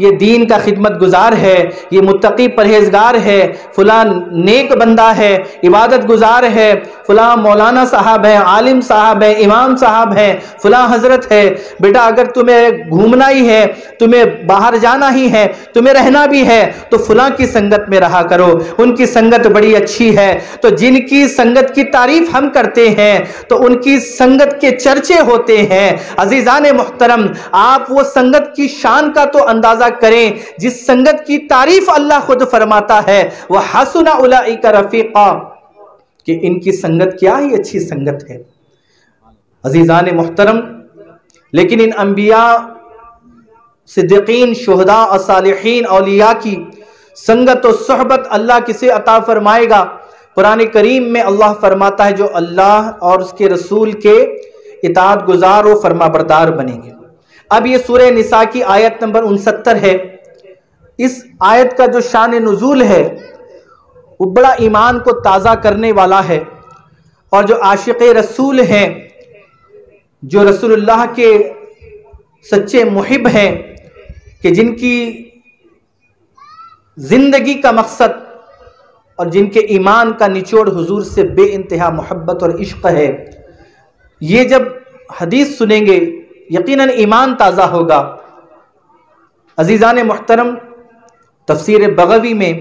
یہ دین کا خدمت گزار ہے، یہ متقی پرہیزگار ہے، فلاں نیک بندہ ہے، عبادت گزار ہے، فلاں مولانا صاحب ہے، عالم صاحب ہے، امام صاحب ہے، فلاں حضرت ہے، بیٹا اگر تمہیں گھومنا ہی ہے، تمہیں باہر جانا ہی ہے، تمہیں رہنا بھی ہے تو فلاں کی سنگت میں رہا کرو، ان کی سنگت بڑی اچھی ہے۔ تو جن کی سنگت کی تعریف ہم کرتے ہیں تو ان کی سنگت کے چرچے ہوتے ہیں۔ عزیزان محترم، آپ وہ سنگت کی شان کا تو اندازہ کریں جس سنگت کی تعریف اللہ خود فرماتا ہے وَحَسُنَ أُولَئِكَ رَفِيقًا، کہ ان کی سنگت کیا ہی اچھی سنگت ہے۔ عزیزان محترم، لیکن ان انبیاء، صدیقین، شہداء اور صالحین اولیاء کی سنگت و صحبت اللہ کسے عطا فرمائے گا؟ قرآن کریم میں اللہ فرماتا ہے جو اللہ اور اس کے رسول کے اطاعت گزار و فرما بردار بنیں گے۔ اب یہ سورہ نساء کی آیت نمبر 69 ہے۔ اس آیت کا جو شان نزول ہے وہ بڑا ایمان کو تازہ کرنے والا ہے، اور جو عاشق رسول ہیں، جو رسول اللہ کے سچے محب ہیں، کہ جن کی زندگی کا مقصد اور جن کے ایمان کا نچوڑ حضور سے بے انتہا محبت اور عشق ہے، یہ جب حدیث سنیں گے یقیناً ایمان تازہ ہوگا۔ عزیزان محترم، تفسیر بغوی میں،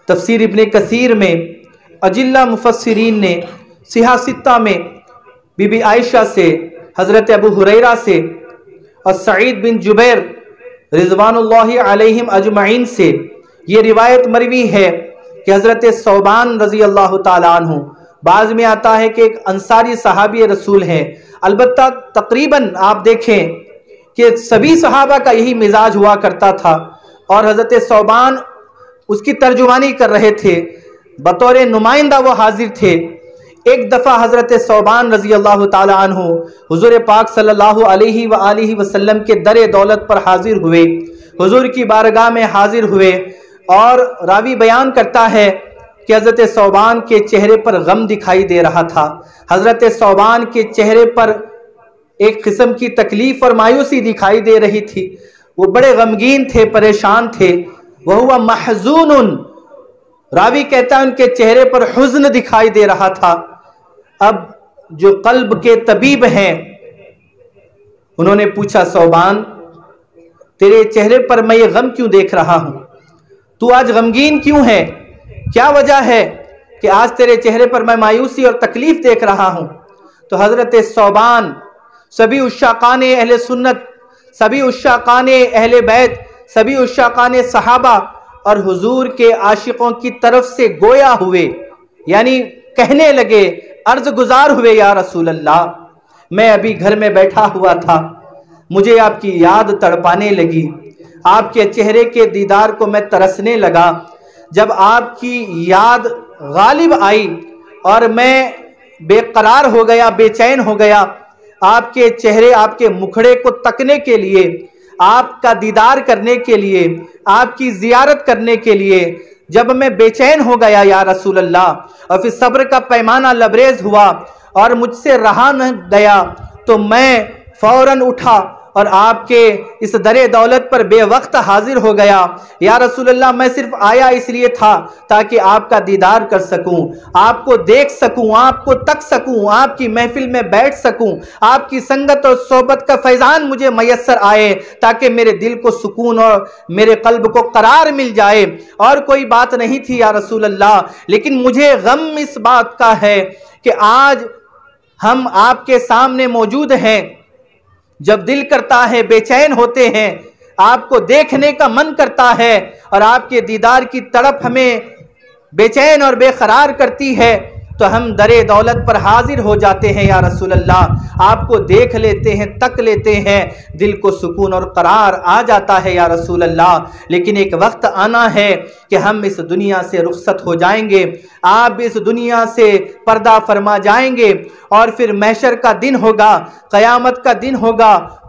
تفسیر ابن کثیر میں، اجلہ مفسرین نے صحاح ستہ میں بی بی عائشہ سے، حضرت ابو ہریرہ سے اور سعید بن جبیر رضوان اللہ علیہم اجمعین سے یہ روایت مروی ہے کہ حضرت ثوبان رضی اللہ تعالیٰ عنہ، بعض میں آتا ہے کہ ایک انصاری صحابی رسول ہیں، البتہ تقریباً آپ دیکھیں کہ سبھی صحابہ کا یہی مزاج ہوا کرتا تھا، اور حضرت ثوبان اس کی ترجمانی کر رہے تھے، بطور نمائندہ وہ حاضر تھے۔ ایک دفعہ حضرت ثوبان رضی اللہ تعالیٰ عنہ حضور پاک صلی اللہ علیہ وآلہ وسلم کے در دولت پر حاضر ہوئے، حضور کی بارگاہ میں حاضر ہوئے، اور راوی بیان کرتا ہے کہ حضرت ثوبان کے چہرے پر غم دکھائی دے رہا تھا۔ حضرت ثوبان کے چہرے پر ایک قسم کی تکلیف اور مایوسی دکھائی دے رہی تھی، وہ بڑے غمگین تھے، پریشان تھے۔ وَهُوَ مَحْزُونٌ، راوی کہتا ہے ان کے چہرے پر حزن دکھائی دے رہا تھا۔ اب جو قلب کے طبیب ہیں انہوں نے پوچھا، ثوبان تیرے چہرے پر میں یہ غم کیوں دیکھ رہا ہوں؟ تو آج غمگین کیوں ہے؟ کیا وجہ ہے کہ آج تیرے چہرے پر میں مایوسی اور تکلیف دیکھ رہا ہوں؟ تو حضرت ثوبان سبھی عشاقان اہل سنت، سبھی عشاقان اہل بیت، سبھی عشاقان صحابہ اور حضور کے عاشقوں کی طرف سے گویا ہوئے، یعنی کہنے لگے، عرض گزار ہوئے، یا رسول اللہ میں ابھی گھر میں بیٹھا ہوا تھا، مجھے آپ کی یاد تڑپانے لگی، آپ کے چہرے کے دیدار کو میں ترسنے لگا۔ جب آپ کی یاد غالب آئی اور میں بے قرار ہو گیا، بے چین ہو گیا، آپ کے چہرے، آپ کے مکھڑے کو تکنے کے لیے، آپ کا دیدار کرنے کے لیے، آپ کی زیارت کرنے کے لیے جب میں بے چین ہو گیا یا رسول اللہ، اور پھر صبر کا پیمانہ لبریز ہوا اور مجھ سے رہا نہ گیا، تو میں فوراً اٹھا اور آپ کے اس در دولت پر بے وقت حاضر ہو گیا۔ یا رسول اللہ میں صرف آیا اس لیے تھا تاکہ آپ کا دیدار کر سکوں، آپ کو دیکھ سکوں، آپ کو تک سکوں، آپ کی محفل میں بیٹھ سکوں، آپ کی سنگت اور صحبت کا فیضان مجھے میسر آئے تاکہ میرے دل کو سکون اور میرے قلب کو قرار مل جائے، اور کوئی بات نہیں تھی یا رسول اللہ۔ لیکن مجھے غم اس بات کا ہے کہ آج ہم آپ کے سامنے موجود ہیں، جب دل کرتا ہے، بے چین ہوتے ہیں، آپ کو دیکھنے کا من کرتا ہے، اور آپ کے دیدار کی تڑپ ہمیں بے چین اور بے قرار کرتی ہے، تو ہم در دولت پر حاضر ہو جاتے ہیں یا رسول اللہ، آپ کو دیکھ لیتے ہیں، تک لیتے ہیں، دل کو سکون اور قرار آ جاتا ہے یا رسول اللہ۔ لیکن ایک وقت آنا ہے کہ ہم اس دنیا سے رخصت ہو جائیں گے، آپ اس دنیا سے پردہ فرما جائیں گے، اور پھر محشر کا دن ہوگا، قیامت کا دن ہوگا،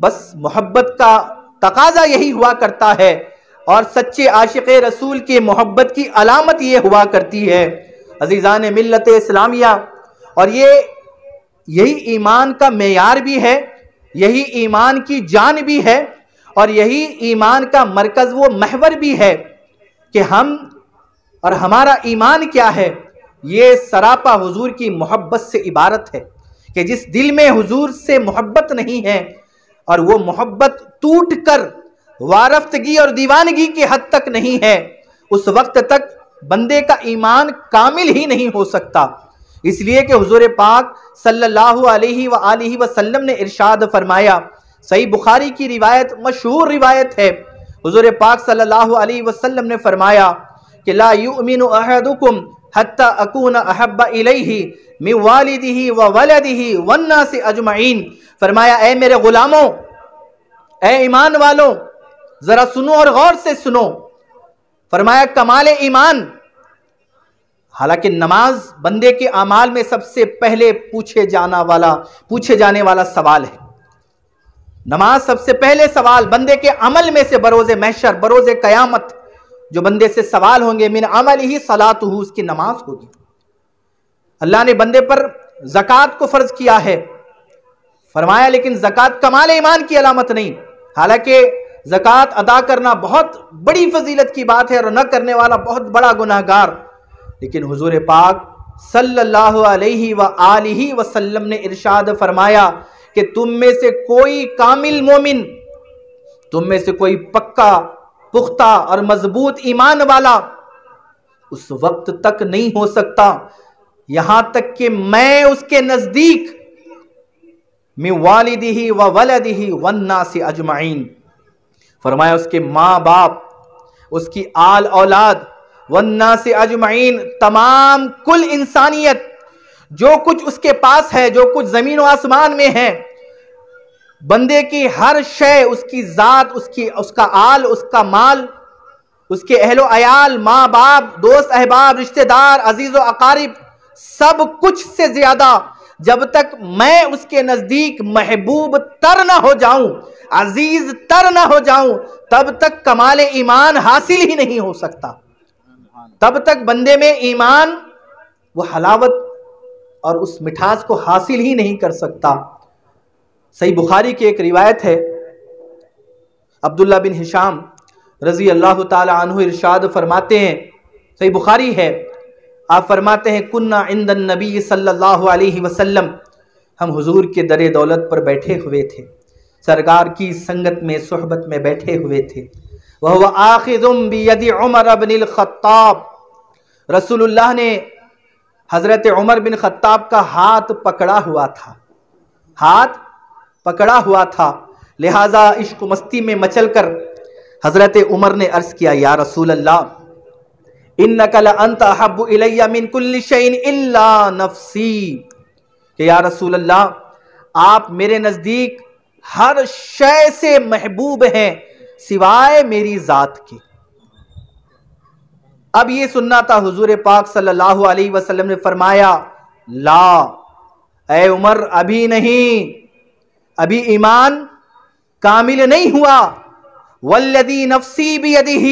بس محبت کا تقاضا یہی ہوا کرتا ہے، اور سچے عاشق رسول کی محبت کی علامت یہ ہوا کرتی ہے عزیزان ملت اسلامیہ۔ اور یہی ایمان کا معیار بھی ہے، یہی ایمان کی جان بھی ہے، اور یہی ایمان کا مرکز و محور بھی ہے کہ ہم اور ہمارا ایمان کیا ہے۔ یہ سراپا حضور کی محبت سے عبارت ہے کہ جس دل میں حضور سے محبت نہیں ہے اور وہ محبت ٹوٹ کر وارفتگی اور دیوانگی کی حد تک نہیں ہے، اس وقت تک بندے کا ایمان کامل ہی نہیں ہو سکتا۔ اس لیے کہ حضور پاک صلی اللہ علیہ وآلہ وسلم نے ارشاد فرمایا، صحیح بخاری کی روایت، مشہور روایت ہے، حضور پاک صلی اللہ علیہ وسلم نے فرمایا کہ لا یؤمن احدکم حتی اکون احب الیہ من والدہ وولدہ والناس اجمعین۔ فرمایا اے میرے غلاموں، اے ایمان والوں، ذرا سنو اور غور سے سنو۔ فرمایا کمال ایمان، حالانکہ نماز بندے کے اعمال میں سب سے پہلے پوچھے جانے والا سوال ہے۔ نماز سب سے پہلے سوال بندے کے عمل میں سے بروز محشر، بروز قیامت جو بندے سے سوال ہوں گے، من عملہ صلاتہ، اس کی نماز ہوگی۔ اللہ نے بندے پر زکوٰۃ کو فرض کیا ہے، فرمایا لیکن زکوٰۃ کمال ایمان کی علامت نہیں، حالانکہ زکوٰۃ ادا کرنا بہت بڑی فضیلت کی بات ہے اور نہ کرنے والا بہت بڑا گناہگار، لیکن حضور پاک صلی اللہ علیہ وآلہ وسلم نے ارشاد فرمایا کہ تم میں سے کوئی کامل مومن، تم میں سے کوئی پکا پختہ اور مضبوط ایمان والا اس وقت تک نہیں ہو سکتا یہاں تک کہ میں اس کے نزدیک من والدہ وولدہ والناس اجمعین، فرمایا اس کے ماں باپ، اس کی آل اولاد، والناس اجمعین، تمام کل انسانیت، جو کچھ اس کے پاس ہے، جو کچھ زمین و آسمان میں ہے، بندے کی ہر شے، اس کی ذات، اس کا آل، اس کا مال، اس کے اہل و عیال، ماں باپ، دوست احباب، رشتہ دار، عزیز و اقارب، سب کچھ سے زیادہ جب تک میں اس کے نزدیک محبوب تر نہ ہو جاؤں، عزیز تر نہ ہو جاؤں، تب تک کمال ایمان حاصل ہی نہیں ہو سکتا۔ تب تک بندے میں ایمان وہ حلاوت اور اس مٹھاس کو حاصل ہی نہیں کر سکتا۔ صحیح بخاری کی ایک روایت ہے، عبداللہ بن ہشام رضی اللہ تعالی عنہ ارشاد فرماتے ہیں، صحیح بخاری ہے، آپ فرماتے ہیں کننا عند النبی صلی اللہ علیہ وسلم، ہم حضور کے در دولت پر بیٹھے ہوئے تھے، سرکار کی سنگت میں صحبت میں بیٹھے ہوئے تھے، وَهُوَ آخِذٌ بِيَدِ عمر بن الخطاب، رسول اللہ نے حضرت عمر بن خطاب کا ہاتھ پکڑا ہوا تھا، ہاتھ پکڑا ہوا تھا، لہٰذا عشق و مستی میں مچل کر حضرت عمر نے عرض کیا یا رسول اللہ اِنَّكَ لَأَنْتَ أَحَبُّ إِلَيَّ مِن كُلِّ شَيْءٍ إِلَّا نَفْسِي، کہ یا رسول اللہ آپ میرے نزدیک ہر شے سے محبوب ہیں سوائے میری ذات کے۔ اب یہ سننا تھا حضور پاک صلی اللہ علیہ وسلم نے فرمایا لا اے عمر ابھی نہیں، ابھی ایمان کامل نہیں ہوا، والذی نفسی بیدہ،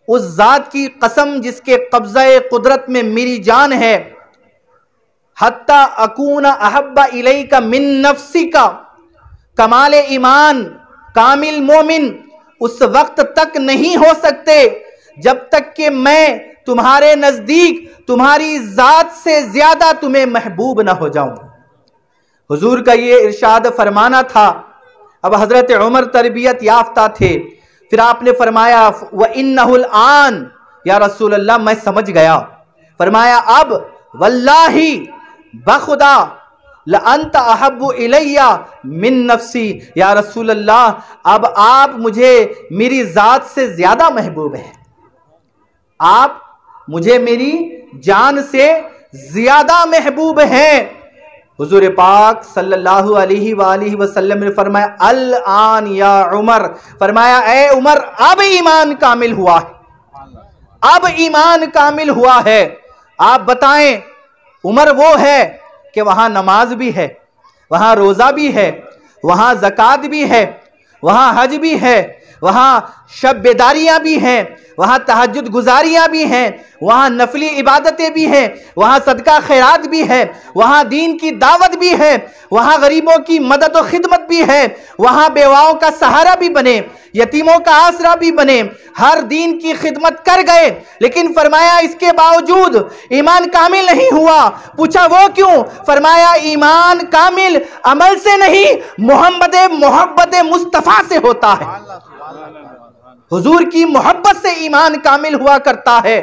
اس ذات کی قسم جس کے قبضہ قدرت میں میری جان ہے، حتی اکون احب الیک من نفسک، کمال ایمان، کامل مومن اس وقت تک نہیں ہو سکتے جب تک کہ میں تمہارے نزدیک تمہاری ذات سے زیادہ تمہیں محبوب نہ ہو جاؤں۔ حضور کا یہ ارشاد فرمانا تھا۔ اب حضرت عمر تربیت یافتہ تھے، پھر آپ نے فرمایا وَإِنَّهُ الْآن، یا رسول اللہ میں سمجھ گیا۔ فرمایا اب واللہ بخدا لَأَنْتَ أَحَبُّ إِلَيَّ مِن نَفْسِي، یا رسول اللہ اب آپ مجھے میری ذات سے زیادہ محبوب ہیں، آپ مجھے میری جان سے زیادہ محبوب ہیں۔ حضور پاک صلی اللہ علیہ وآلہ وسلم نے فرمایا الآن یا عمر، فرمایا اے عمر اب ایمان کامل ہوا ہے، اب ایمان کامل ہوا ہے۔ آپ بتائیں عمر وہ ہے کہ وہاں نماز بھی ہے، وہاں روزہ بھی ہے، وہاں زکات بھی ہے، وہاں حج بھی ہے، وہاں شب بیداریاں بھی ہیں، وہاں تہجد گزاریاں بھی ہیں، وہاں نفلی عبادتیں بھی ہیں، وہاں صدقہ خیرات بھی ہے، وہاں دین کی دعوت بھی ہے، وہاں غریبوں کی مدد و خدمت بھی ہے، وہاں بیواؤں کا سہارا بھی بنے، یتیموں کا آسرا بھی بنے، ہر دین کی خدمت کر گئے، لیکن فرمایا اس کے باوجود ایمان کامل نہیں ہوا۔ پوچھا وہ کیوں؟ فرمایا ایمان کامل عمل سے نہیں، محبت مصطفیٰ سے ہوتا ہے۔ حضور کی محبت سے ایمان کامل ہوا کرتا ہے،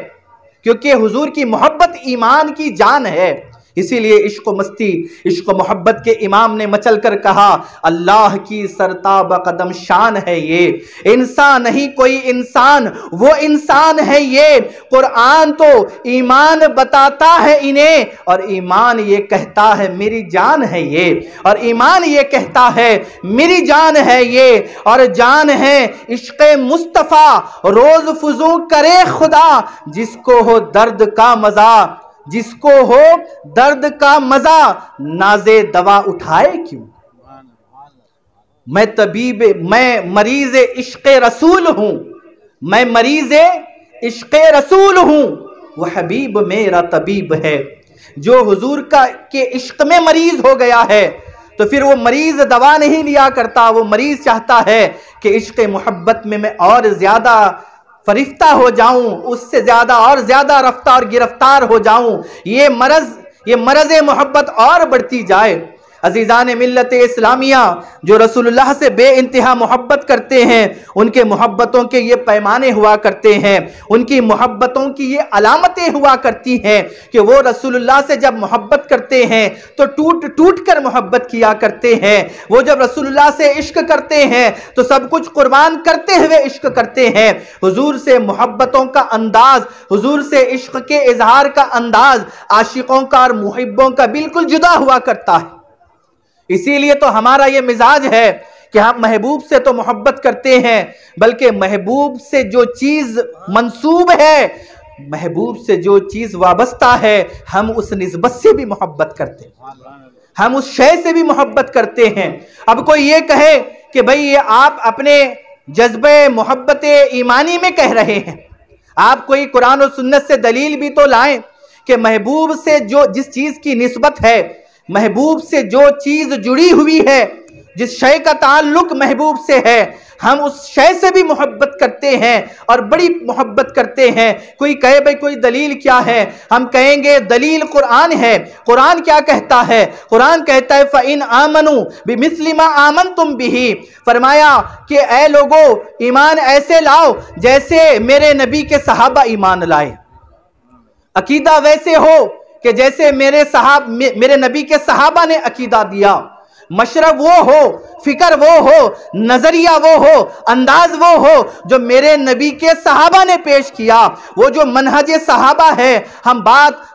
کیونکہ حضور کی محبت ایمان کی جان ہے۔ اسی لیے عشق و مستی، عشق و محبت کے امام نے مچل کر کہا، اللہ کی سرتاب قدم شان ہے یہ، انسان نہیں کوئی انسان، وہ انسان ہے یہ۔ قرآن تو ایمان بتاتا ہے انہیں، اور ایمان یہ کہتا ہے میری جان ہے یہ، اور ایمان یہ کہتا ہے میری جان ہے یہ، اور جان ہے عشق مصطفیٰ روز فزوں کرے خدا، جس کو ہو درد کا مزہ، جس کو ہو درد کا مزہ، نازے دوا اٹھائے کیوں۔ میں مریض عشق رسول ہوں، میں مریض عشق رسول ہوں، وہ حبیب میرا طبیب ہے۔ جو حضور کے عشق میں مریض ہو گیا ہے تو پھر وہ مریض دوا نہیں لیا کرتا، وہ مریض چاہتا ہے کہ عشق محبت میں اور زیادہ فرفتہ ہو جاؤں، اس سے زیادہ اور زیادہ رفتہ اور گرفتار ہو جاؤں، یہ مرض محبت اور بڑھتی جائے۔ عزیزان ملت اسلامیہ، جو رسول اللہ سے بے انتہا محبت کرتے ہیں، ان کے محبتوں کے یہ پیمانے ہوا کرتے ہیں، ان کی محبتوں کی یہ علامتیں ہوا کرتی ہیں کہ وہ رسول اللہ سے جب محبت کرتے ہیں تو ٹوٹ ٹوٹ کر محبت کیا کرتے ہیں، وہ جب رسول اللہ سے عشق کرتے ہیں تو سب کچھ قربان کرتے ہوئے عشق کرتے ہیں۔ حضور سے محبتوں کا انداز، حضور سے عشق کے اظہار کا انداز عاشقوں کا اور محبوں کا بالکل جدا ہوا کرتا ہے۔ اسی لیے تو ہمارا یہ مزاج ہے کہ ہم محبوب سے تو محبت کرتے ہیں، بلکہ محبوب سے جو چیز منسوب ہے، محبوب سے جو چیز وابستہ ہے، ہم اس نسبت سے بھی محبت کرتے ہیں، ہم اس شے سے بھی محبت کرتے ہیں۔ اب کوئی یہ کہے کہ بھئی یہ آپ اپنے جذبہ محبت ایمانی میں کہہ رہے ہیں، آپ کوئی قرآن و سنت سے دلیل بھی تو لائیں کہ محبوب سے جس چیز کی نسبت ہے، محبوب سے جو چیز جڑی ہوئی ہے، جس شے کا تعلق محبوب سے ہے، ہم اس شے سے بھی محبت کرتے ہیں اور بڑی محبت کرتے ہیں۔ کوئی کہے بھئی کوئی دلیل کیا ہے، ہم کہیں گے دلیل قرآن ہے۔ قرآن کیا کہتا ہے؟ قرآن کہتا ہے فَإِنْ آمَنُوا بِمِثْلِ مَا آمَنْتُمْ بِهِ، فرمایا کہ اے لوگو ایمان ایسے لاؤ جیسے میرے نبی کے صحابہ ایمان لائے، عقیدہ ویسے ہو کہ جیسے میرے نبی کے صحابہ نے عقیدہ دیا، مشرب وہ ہو، فکر وہ ہو، نظریہ وہ ہو، انداز وہ ہو جو میرے نبی کے صحابہ نے پیش کیا۔ وہ جو منہج صحابہ ہے،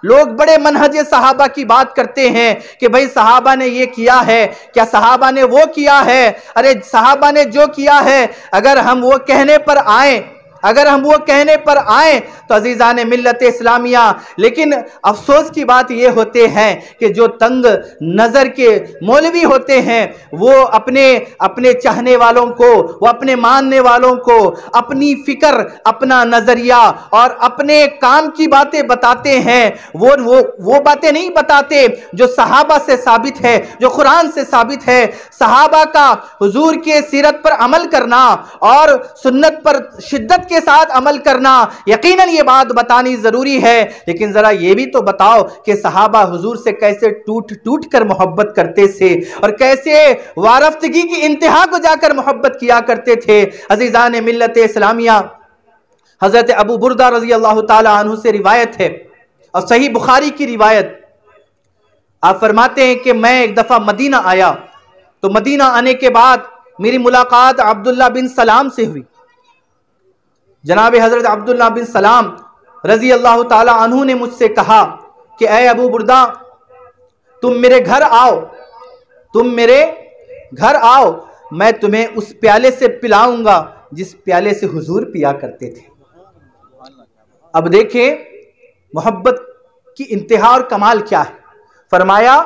لوگ بڑے منہج صحابہ کی بات کرتے ہیں کہ بھئی صحابہ نے یہ کیا ہے، کیا صحابہ نے وہ کیا ہے؟ ارے صحابہ نے جو کیا ہے، اگر ہم وہ کہنے پر آئیں تو عزیزان ملت اسلامیہ، لیکن افسوس کی بات یہ ہوتے ہیں کہ جو تنگ نظر کے مولوی ہوتے ہیں، وہ اپنے چاہنے والوں کو، وہ اپنے ماننے والوں کو اپنی فکر، اپنا نظریہ اور اپنے کام کی باتیں بتاتے ہیں۔ وہ باتیں نہیں بتاتے جو صحابہ سے ثابت ہے، جو قرآن سے ثابت ہے۔ صحابہ کا حضور کے سیرت پر عمل کرنا اور سنت پر شدت کے ساتھ عمل کرنا، یقیناً یہ بات بتانی ضروری ہے، لیکن ذرا یہ بھی تو بتاؤ کہ صحابہ حضور سے کیسے ٹوٹ ٹوٹ کر محبت کرتے تھے اور کیسے وارفتگی کی انتہا کو جا کر محبت کیا کرتے تھے۔ عزیزان ملت اسلامیہ، حضرت ابو بردہ رضی اللہ تعالی عنہ سے روایت ہے اور صحیح بخاری کی روایت، آپ فرماتے ہیں کہ میں ایک دفعہ مدینہ آیا تو مدینہ آنے کے بعد میری ملاقات عبداللہ بن سلام سے ہوئی۔ جناب حضرت عبداللہ بن سلام رضی اللہ تعالی عنہ نے مجھ سے کہا کہ اے ابو بردہ، تم میرے گھر آؤ، میں تمہیں اس پیالے سے پلاؤں گا جس پیالے سے حضور پیا کرتے تھے۔ اب دیکھیں محبت کی انتہا اور کمال کیا ہے۔ فرمایا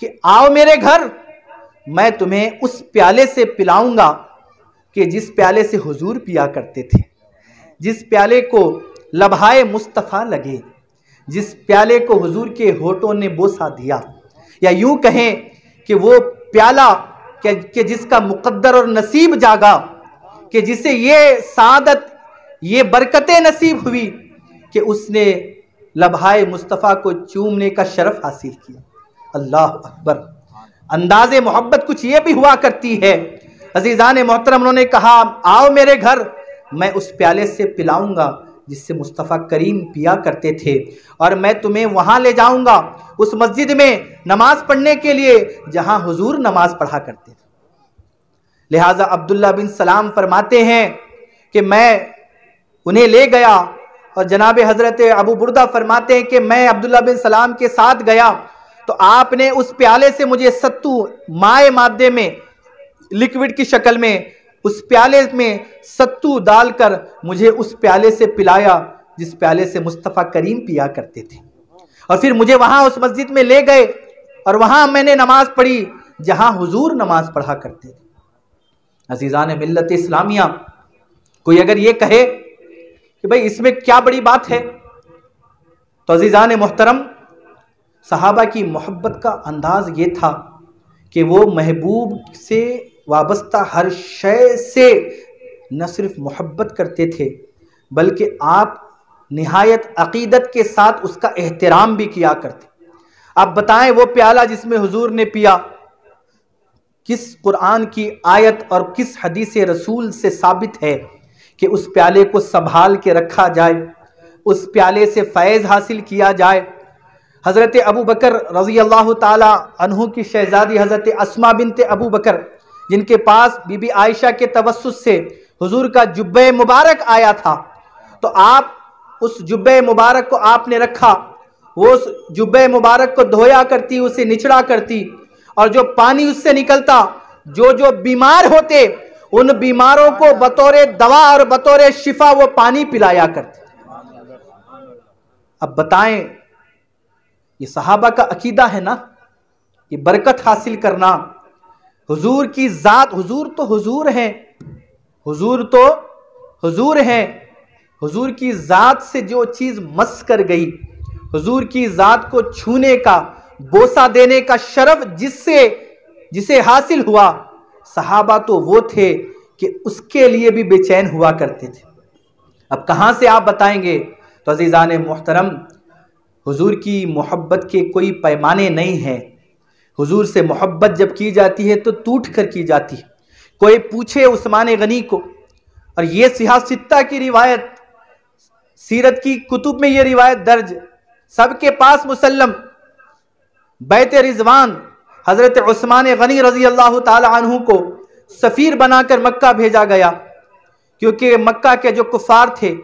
کہ آؤ میرے گھر، میں تمہیں اس پیالے سے پلاؤں گا کہ جس پیالے سے حضور پیا کرتے تھے، جس پیالے کو لبھائے مصطفیٰ لگے، جس پیالے کو حضور کے ہونٹوں نے بوسہ دیا، یا یوں کہیں کہ وہ پیالہ کہ جس کا مقدر اور نصیب جاگا، کہ جسے یہ سعادت، یہ برکتیں نصیب ہوئی کہ اس نے لبھائے مصطفیٰ کو چومنے کا شرف حاصل کیا۔ اللہ اکبر۔ انداز محبت کچھ یہ بھی ہوا کرتی ہے۔ عزیزان محترم، انہوں نے کہا آؤ میرے گھر، میں اس پیالے سے پلاؤں گا جس سے مصطفیٰ کریم پیا کرتے تھے، اور میں تمہیں وہاں لے جاؤں گا اس مسجد میں نماز پڑھنے کے لیے جہاں حضور نماز پڑھا کرتے تھے۔ لہٰذا عبداللہ بن سلام فرماتے ہیں کہ میں انہیں لے گیا، اور جناب حضرت ابو بردہ فرماتے ہیں کہ میں عبداللہ بن سلام کے ساتھ گیا تو آپ نے اس پیالے سے مجھے ستو مائع مادے میں، لکوڈ کی شکل میں، اس پیالے میں ستو ڈال کر مجھے اس پیالے سے پلایا جس پیالے سے مصطفیٰ کریم پیا کرتے تھے، اور پھر مجھے وہاں اس مسجد میں لے گئے اور وہاں میں نے نماز پڑھی جہاں حضور نماز پڑھا کرتے تھے۔ عزیزان ملت اسلامیہ، کوئی اگر یہ کہے کہ بھئی اس میں کیا بڑی بات ہے، تو عزیزان محترم، صحابہ کی محبت کا انداز یہ تھا کہ وہ محبوب سے وابستہ ہر شے سے نہ صرف محبت کرتے تھے بلکہ آپ نہایت عقیدت کے ساتھ اس کا احترام بھی کیا کرتے۔ آپ بتائیں وہ پیالہ جس میں حضور نے پیا، کس قرآن کی آیت اور کس حدیث رسول سے ثابت ہے کہ اس پیالے کو سنبھال کے رکھا جائے، اس پیالے سے فیض حاصل کیا جائے؟ حضرت ابو بکر رضی اللہ تعالی عنہ کی شہزادی حضرت اسماء بنت ابو بکر، جن کے پاس بی بی عائشہ کے توسط سے حضور کا جبہ مبارک آیا تھا، تو آپ اس جبہ مبارک کو آپ نے رکھا، وہ اس جبہ مبارک کو دھویا کرتی، اسے نچڑا کرتی، اور جو پانی اس سے نکلتا، جو بیمار ہوتے ان بیماروں کو بطور دوا اور بطور شفا وہ پانی پلایا کرتے۔ اب بتائیں، یہ صحابہ کا عقیدہ ہے نا، یہ برکت حاصل کرنا، حضور کی ذات، حضور تو حضور ہیں، حضور تو حضور ہیں، حضور کی ذات سے جو چیز مس کر گئی، حضور کی ذات کو چھونے کا، بوسہ دینے کا شرف جسے حاصل ہوا، صحابہ تو وہ تھے کہ اس کے لیے بھی بے چین ہوا کرتے تھے۔ اب کہاں سے آپ بتائیں گے؟ تو عزیزان محترم، حضور کی محبت کے کوئی پیمانے نہیں ہیں۔ حضور سے محبت جب کی جاتی ہے تو ٹوٹ کر کی جاتی ہے۔ کوئی پوچھے عثمان غنی کو، اور یہ سیاہ ستہ کی روایت، سیرت کی کتب میں یہ روایت درج، سب کے پاس مسلم، بیت رضوان حضرت عثمان غنی رضی اللہ تعالی عنہ کو سفیر بنا کر مکہ بھیجا گیا، کیونکہ مکہ کے جو کفار تھے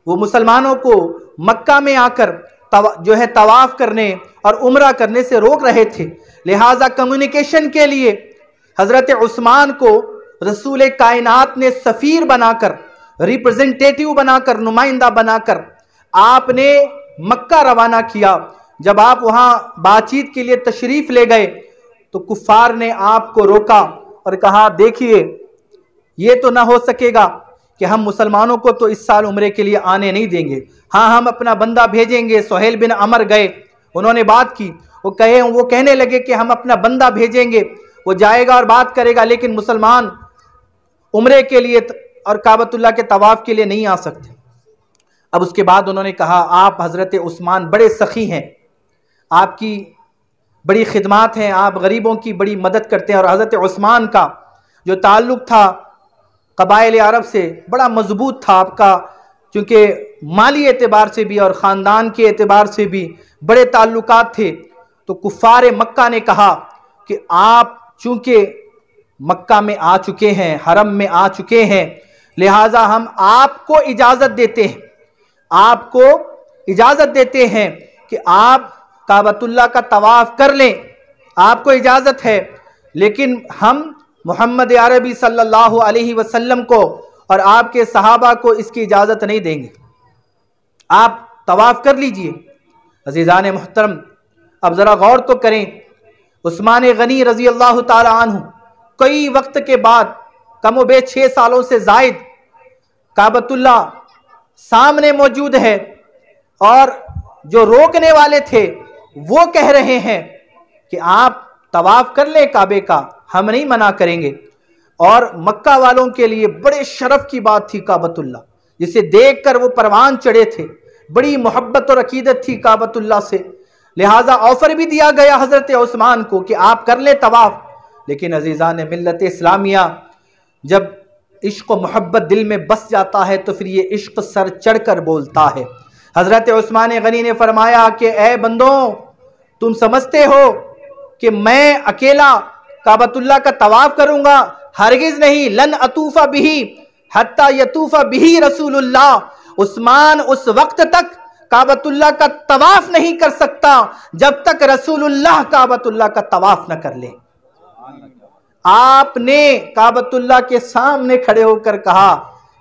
وہ مسلمانوں کو مکہ میں آ کر طواف کرنے اور عمرہ کرنے سے روک رہے تھے، لہٰذا کمیونیکیشن کے لیے حضرت عثمان کو رسول کائنات نے سفیر بنا کر، ریپرزنٹیٹیو بنا کر، نمائندہ بنا کر آپ نے مکہ روانہ کیا۔ جب آپ وہاں بات چیت کے لیے تشریف لے گئے تو کفار نے آپ کو روکا اور کہا دیکھیے یہ تو نہ ہو سکے گا کہ ہم مسلمانوں کو تو اس سال عمرے کے لیے آنے نہیں دیں گے، ہاں ہم اپنا بندہ بھیجیں گے۔ سہیل بن عمر گئے، انہوں نے بات کی، وہ کہنے لگے کہ ہم اپنا بندہ بھیجیں گے، وہ جائے گا اور بات کرے گا، لیکن مسلمان عمرے کے لیے اور کعبۃ اللہ کے طواف کے لیے نہیں آ سکتے۔ اب اس کے بعد انہوں نے کہا آپ حضرت عثمان بڑے سخی ہیں، آپ کی بڑی خدمات ہیں، آپ غریبوں کی بڑی مدد کرتے ہیں، اور حضرت عثمان کا جو تعلق تھا قبائل عرب سے بڑا مضبوط تھا آپ کا، چونکہ مالی اعتبار سے بھی اور خاندان کے اعتبار سے بھی بڑے تعلقات تھے۔ تو کفار مکہ نے کہا کہ آپ چونکہ مکہ میں آ چکے ہیں، حرم میں آ چکے ہیں، لہٰذا ہم آپ کو اجازت دیتے ہیں کہ آپ کعبۃ اللہ کا طواف کر لیں، آپ کو اجازت ہے، لیکن ہم محمد عربی صلی اللہ علیہ وسلم کو اور آپ کے صحابہ کو اس کی اجازت نہیں دیں گے، آپ طواف کر لیجئے۔ عزیزان محترم، اب ذرا غور تو کریں، عثمان غنی رضی اللہ تعالی عنہ کئی وقت کے بعد کم و بیش 6 سالوں سے زائد کعبۃ اللہ سامنے موجود ہے، اور جو روکنے والے تھے وہ کہہ رہے ہیں کہ آپ طواف کر لیں کعبے کا، ہم نہیں منع کریں گے۔ اور مکہ والوں کے لیے بڑے شرف کی بات تھی کعبۃ اللہ، جسے دیکھ کر وہ پروان چڑھے تھے، بڑی محبت اور عقیدت تھی کعبۃ اللہ سے، لہٰذا آفر بھی دیا گیا حضرت عثمان کو کہ آپ کر لیں طواف۔ لیکن عزیزان ملت اسلامیہ، جب عشق و محبت دل میں بس جاتا ہے تو پھر یہ عشق سر چڑھ کر بولتا ہے۔ حضرت عثمان غنی نے فرمایا کہ اے بندوں، تم سمجھتے ہو کہ میں اکیلا کعبۃ اللہ کا طواف کروں گا؟ ہرگز نہیں، لن اطوف بہ حتی یطوف بہ رسول اللہ۔ عثمان اس وقت تک کعبۃ اللہ کا طواف نہیں کر سکتا جب تک رسول اللہ کعبۃ اللہ کا طواف نہ کر لے۔ آپ نے کعبۃ اللہ کے سامنے کھڑے ہو کر کہا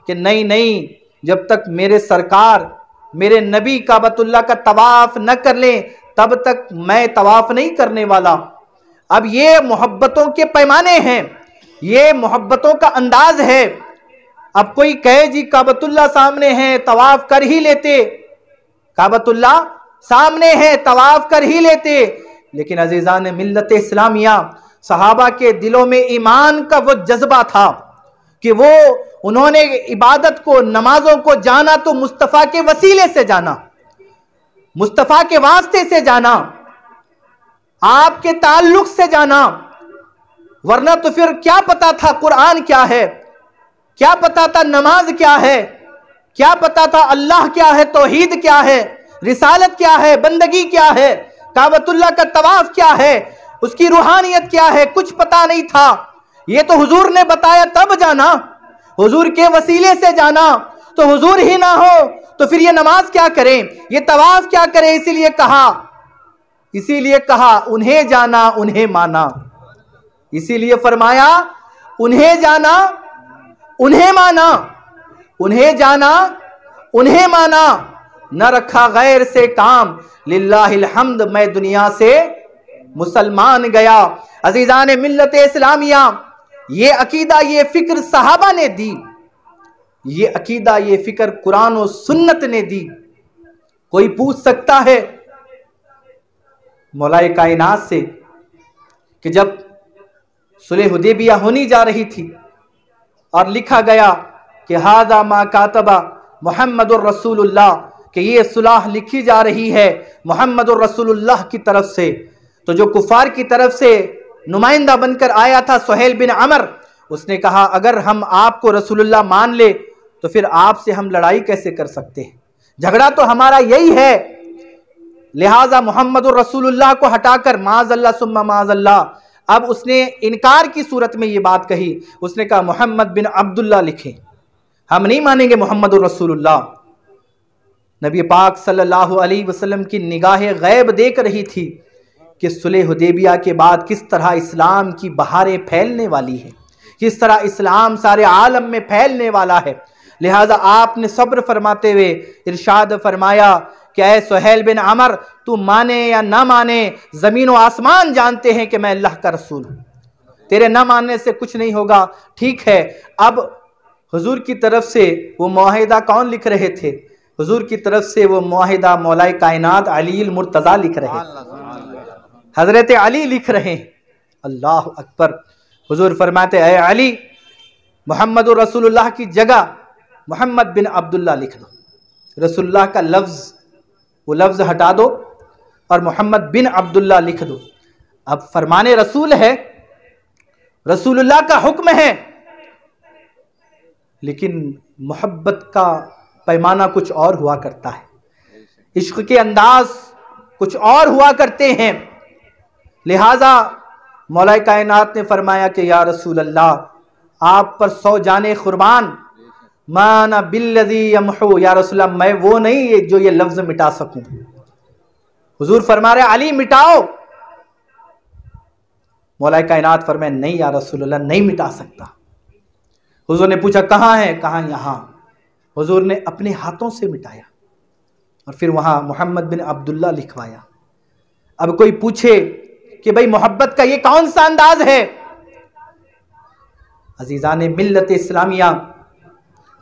کہ نہیں نہیں، جب تک میرے سرکار میرے نبی کعبۃ اللہ کا طواف نہ کر لیں تب تک میں طواف نہیں کرنے والا۔ اب یہ محبتوں کے پیمانے ہیں، یہ محبتوں کا انداز ہے۔ اب کوئی کہے جی کعبۃ اللہ سامنے ہے طواف کر ہی لیتے، کعبۃ اللہ سامنے ہے طواف کر ہی لیتے، لیکن عزیزان ملت اسلامیہ، صحابہ کے دلوں میں ایمان کا وہ جذبہ تھا کہ انہوں نے عبادت کو، نمازوں کو جانا تو مصطفیٰ کے وسیلے سے جانا، مصطفیٰ کے واسطے سے جانا، آپ کے تعلق سے جانا، ورنہ تو پھر کیا پتا تھا قرآن کیا ہے، کیا پتا تھا نماز کیا ہے، کیا پتا تھا اللہ کیا ہے، توحید کیا ہے، رسالت کیا ہے، بندگی کیا ہے، کعبۃ اللہ کا طواف کیا ہے، اس کی روحانیت کیا ہے، کچھ پتا نہیں تھا۔ یہ تو حضور نے بتایا تب جانا، حضور کے وسیلے سے جانا، تو حضور ہی نہ ہو تو پھر یہ نماز کیا کریں، یہ طواف کیا کریں؟ اسی لیے کہا انہیں جانا انہیں مانا، اسی لیے فرمایا انہیں جانا انہیں مانا، انہیں جانا انہیں مانا، نہ رکھا غیر سے کام، للہ الحمد میں دنیا سے مسلمان گیا۔ عزیزان ملت اسلامیہ، یہ عقیدہ، یہ فکر صحابہ نے دی، یہ عقیدہ، یہ فکر قرآن و سنت نے دی۔ کوئی پوچھ سکتا ہے مولا کائنات سے کہ جب صلح حدیبیہ ہونی جا رہی تھی اور لکھا گیا کہ ھذا ما کاتب محمد الرسول اللہ، کہ یہ صلح لکھی جا رہی ہے محمد الرسول اللہ کی طرف سے، تو جو کفار کی طرف سے نمائندہ بن کر آیا تھا سہیل بن عمر، اس نے کہا اگر ہم آپ کو رسول اللہ مان لے تو پھر آپ سے ہم لڑائی کیسے کر سکتے ہیں، جھگڑا تو ہمارا یہی ہے، لہٰذا محمد الرسول اللہ کو ہٹا کر معاذ اللہ ثم معاذ اللہ۔ اب اس نے انکار کی صورت میں یہ بات کہی، اس نے کہا محمد بن عبداللہ لکھیں، ہم نہیں مانیں گے محمد الرسول اللہ۔ نبی پاک صلی اللہ علیہ وسلم کی نگاہ غیب دیکھ رہی تھی کہ صلح حدیبیہ کے بعد کس طرح اسلام کی بہاریں پھیلنے والی ہیں، کس طرح اسلام سارے عالم میں پھیلنے والا ہے، لہٰذا آپ نے صبر فرماتے ہوئے ارشاد فرمایا کہ اے سہیل بن عمر، تو مانے یا نہ مانے، زمین و آسمان جانتے ہیں کہ میں اللہ کا رسول ہوں، تیرے نہ ماننے سے کچھ نہیں ہوگا، ٹھیک ہے۔ اب حضور کی طرف سے وہ معاہدہ کون لکھ رہے تھے؟ حضور کی طرف سے وہ معاہدہ مولا کائنات علی المرتضیٰ لکھ رہے ہیں، حضرت علی لکھ رہے ہیں۔ اللہ اکبر۔ حضور فرماتے اے علی، محمد رسول اللہ کی جگہ محمد بن عبداللہ لکھ دو، رسول اللہ کا لفظ، وہ لفظ ہٹا دو اور محمد بن عبداللہ لکھ دو۔ اب فرمان رسول ہے، رسول اللہ کا حکم ہے، لیکن محبت کا پیمانہ کچھ اور ہوا کرتا ہے، عشق کے انداز کچھ اور ہوا کرتے ہیں، لہٰذا مولا کائنات نے فرمایا کہ یا رسول اللہ، آپ پر 100 جانیں قربان، مانا بالذی یمحو، یا رسول اللہ میں وہ نہیں جو یہ لفظ مٹا سکوں۔ حضور فرما رہے علی مٹاؤ، مولا کائنات فرمائے نہیں یا رسول اللہ نہیں مٹا سکتا۔ حضور نے پوچھا کہاں ہے؟ کہاں؟ یہاں۔ حضور نے اپنے ہاتھوں سے مٹایا اور پھر وہاں محمد بن عبداللہ لکھوایا۔ اب کوئی پوچھے کہ بھئی محبت کا یہ کون سا انداز ہے؟ عزیزان ملت اسلامیہ،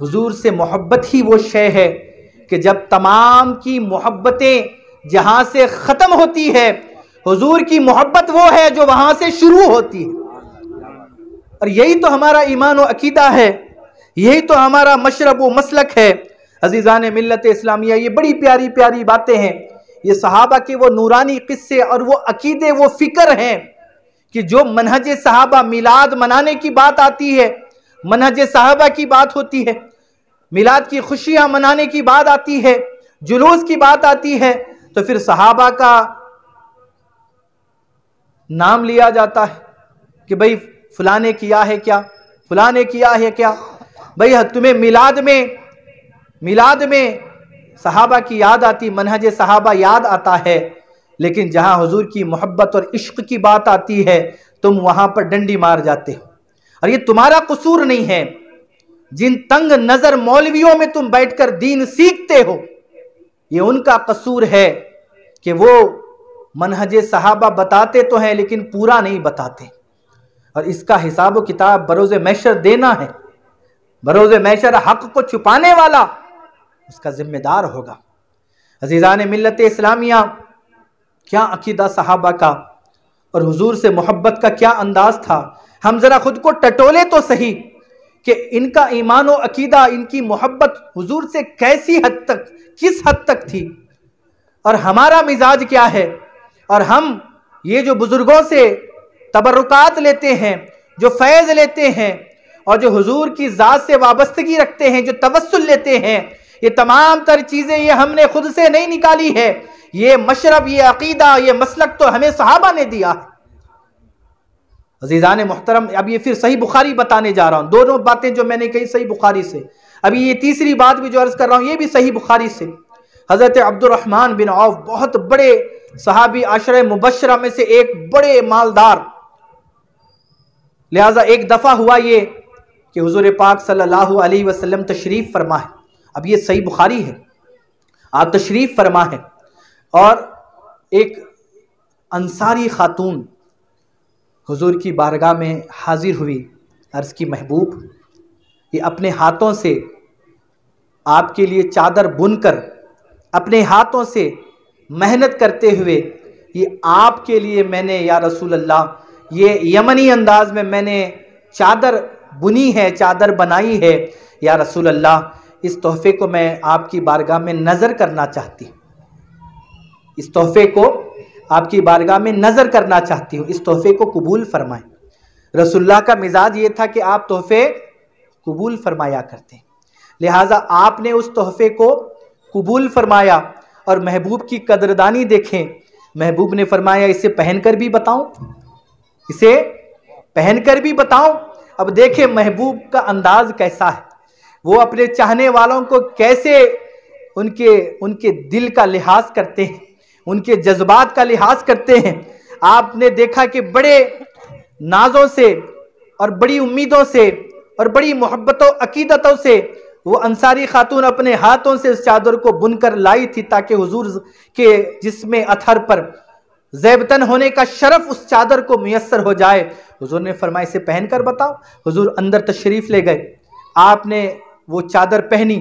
حضور سے محبت ہی وہ شے ہے کہ جب تمام کی محبتیں جہاں سے ختم ہوتی ہے، حضور کی محبت وہ ہے جو وہاں سے شروع ہوتی ہے۔ اور یہی تو ہمارا ایمان و عقیدہ ہے، یہی تو ہمارا مشرب و مسلک ہے۔ عزیزان ملت اسلامیہ، یہ بڑی پیاری پیاری باتیں ہیں، یہ صحابہ کے وہ نورانی قصے اور وہ عقیدے، وہ فکر ہیں کہ جو منہج صحابہ، میلاد منانے کی بات آتی ہے، منہج صحابہ کی بات ہوتی ہے، میلاد کی خوشیاں منانے کی بات آتی ہے، جلوس کی بات آتی ہے، تو پھر صحابہ کا نام لیا جاتا ہے کہ بھئی فلاں نے کیا ہے کیا، فلاں نے کیا ہے کیا۔ بھئی تمہیں میلاد میں صحابہ کی یاد آتی، منہج صحابہ یاد آتا ہے، لیکن جہاں حضور کی محبت اور عشق کی بات آتی ہے تم وہاں پر ڈنڈی مار جاتے ہو۔ اور یہ تمہارا قصور نہیں ہے، جن تنگ نظر مولویوں میں تم بیٹھ کر دین سیکھتے ہو، یہ ان کا قصور ہے کہ وہ منہج صحابہ بتاتے تو ہیں لیکن پورا نہیں بتاتے، اور اس کا حساب و کتاب بروز محشر دینا ہے۔ بروز محشر حق کو چھپانے والا اس کا ذمہ دار ہوگا۔ عزیزان ملت اسلامیہ، کیا عقیدہ صحابہ کا اور حضور سے محبت کا کیا انداز تھا۔ ہم ذرا خود کو ٹٹولے تو صحیح کہ ان کا ایمان و عقیدہ، ان کی محبت حضور سے کیسی حد تک، کس حد تک تھی، اور ہمارا مزاج کیا ہے۔ اور ہم یہ جو بزرگوں سے تبرکات لیتے ہیں، جو فیض لیتے ہیں، اور جو حضور کی ذات سے وابستگی رکھتے ہیں، جو توسل لیتے ہیں، یہ تمام تر چیزیں یہ ہم نے خود سے نہیں نکالی ہے، یہ مشرب، یہ عقیدہ، یہ مسلک تو ہمیں صحابہ نے دیا ہے۔ عزیزان محترم، اب یہ پھر صحیح بخاری بتانے جا رہا ہوں، دونوں باتیں جو میں نے کہی صحیح بخاری سے، ابھی یہ تیسری بات بھی جو عرض کر رہا ہوں یہ بھی صحیح بخاری سے۔ حضرت عبد الرحمن بن عوف بہت بڑے صحابی عشرہ مبشرہ میں سے ایک، بڑے مالدار، لہٰذا ایک دفعہ ہوا یہ کہ حضور پاک صلی اللہ علیہ وسلم تشریف فرما ہے، اب یہ صحیح بخاری ہے، آپ تشریف فرما ہے، اور ایک انصاری خاتون حضور کی بارگاہ میں حاضر ہوئی، عرض کی محبوب، یہ اپنے ہاتھوں سے آپ کے لیے چادر بن کر، اپنے ہاتھوں سے محنت کرتے ہوئے، یہ آپ کے لیے میں نے یا رسول اللہ، یہ یمنی انداز میں نے چادر بنی ہے، چادر بنائی ہے، یا رسول اللہ اس تحفے کو میں آپ کی بارگاہ میں نظر کرنا چاہتی ہوں، اس تحفے کو آپ کی بارگاہ میں نظر کرنا چاہتی ہوں، اس تحفے کو قبول فرمائیں۔ رسول اللہ کا مزاج یہ تھا کہ آپ تحفے قبول فرمایا کرتے ہیں، لہٰذا آپ نے اس تحفے کو قبول فرمایا، اور محبوب کی قدردانی دیکھیں، محبوب نے فرمایا اسے پہن کر بھی بتاؤں، اسے پہن کر بھی بتاؤں۔ اب دیکھیں محبوب کا انداز کیسا ہے، وہ اپنے چاہنے والوں کو کیسے ان کے دل کا لحاظ کرتے ہیں، ان کے جذبات کا لحاظ کرتے ہیں۔ آپ نے دیکھا کہ بڑے نازوں سے اور بڑی امیدوں سے اور بڑی محبت و عقیدتوں سے وہ انصاری خاتون اپنے ہاتھوں سے اس چادر کو بن کر لائی تھی تاکہ حضور کے جسم اطہر پر زیبتن ہونے کا شرف اس چادر کو میسر ہو جائے۔ حضور نے فرمایا اسے پہن کر بتاؤ۔ حضور اندر تشریف لے گئے، آپ نے وہ چادر پہنی،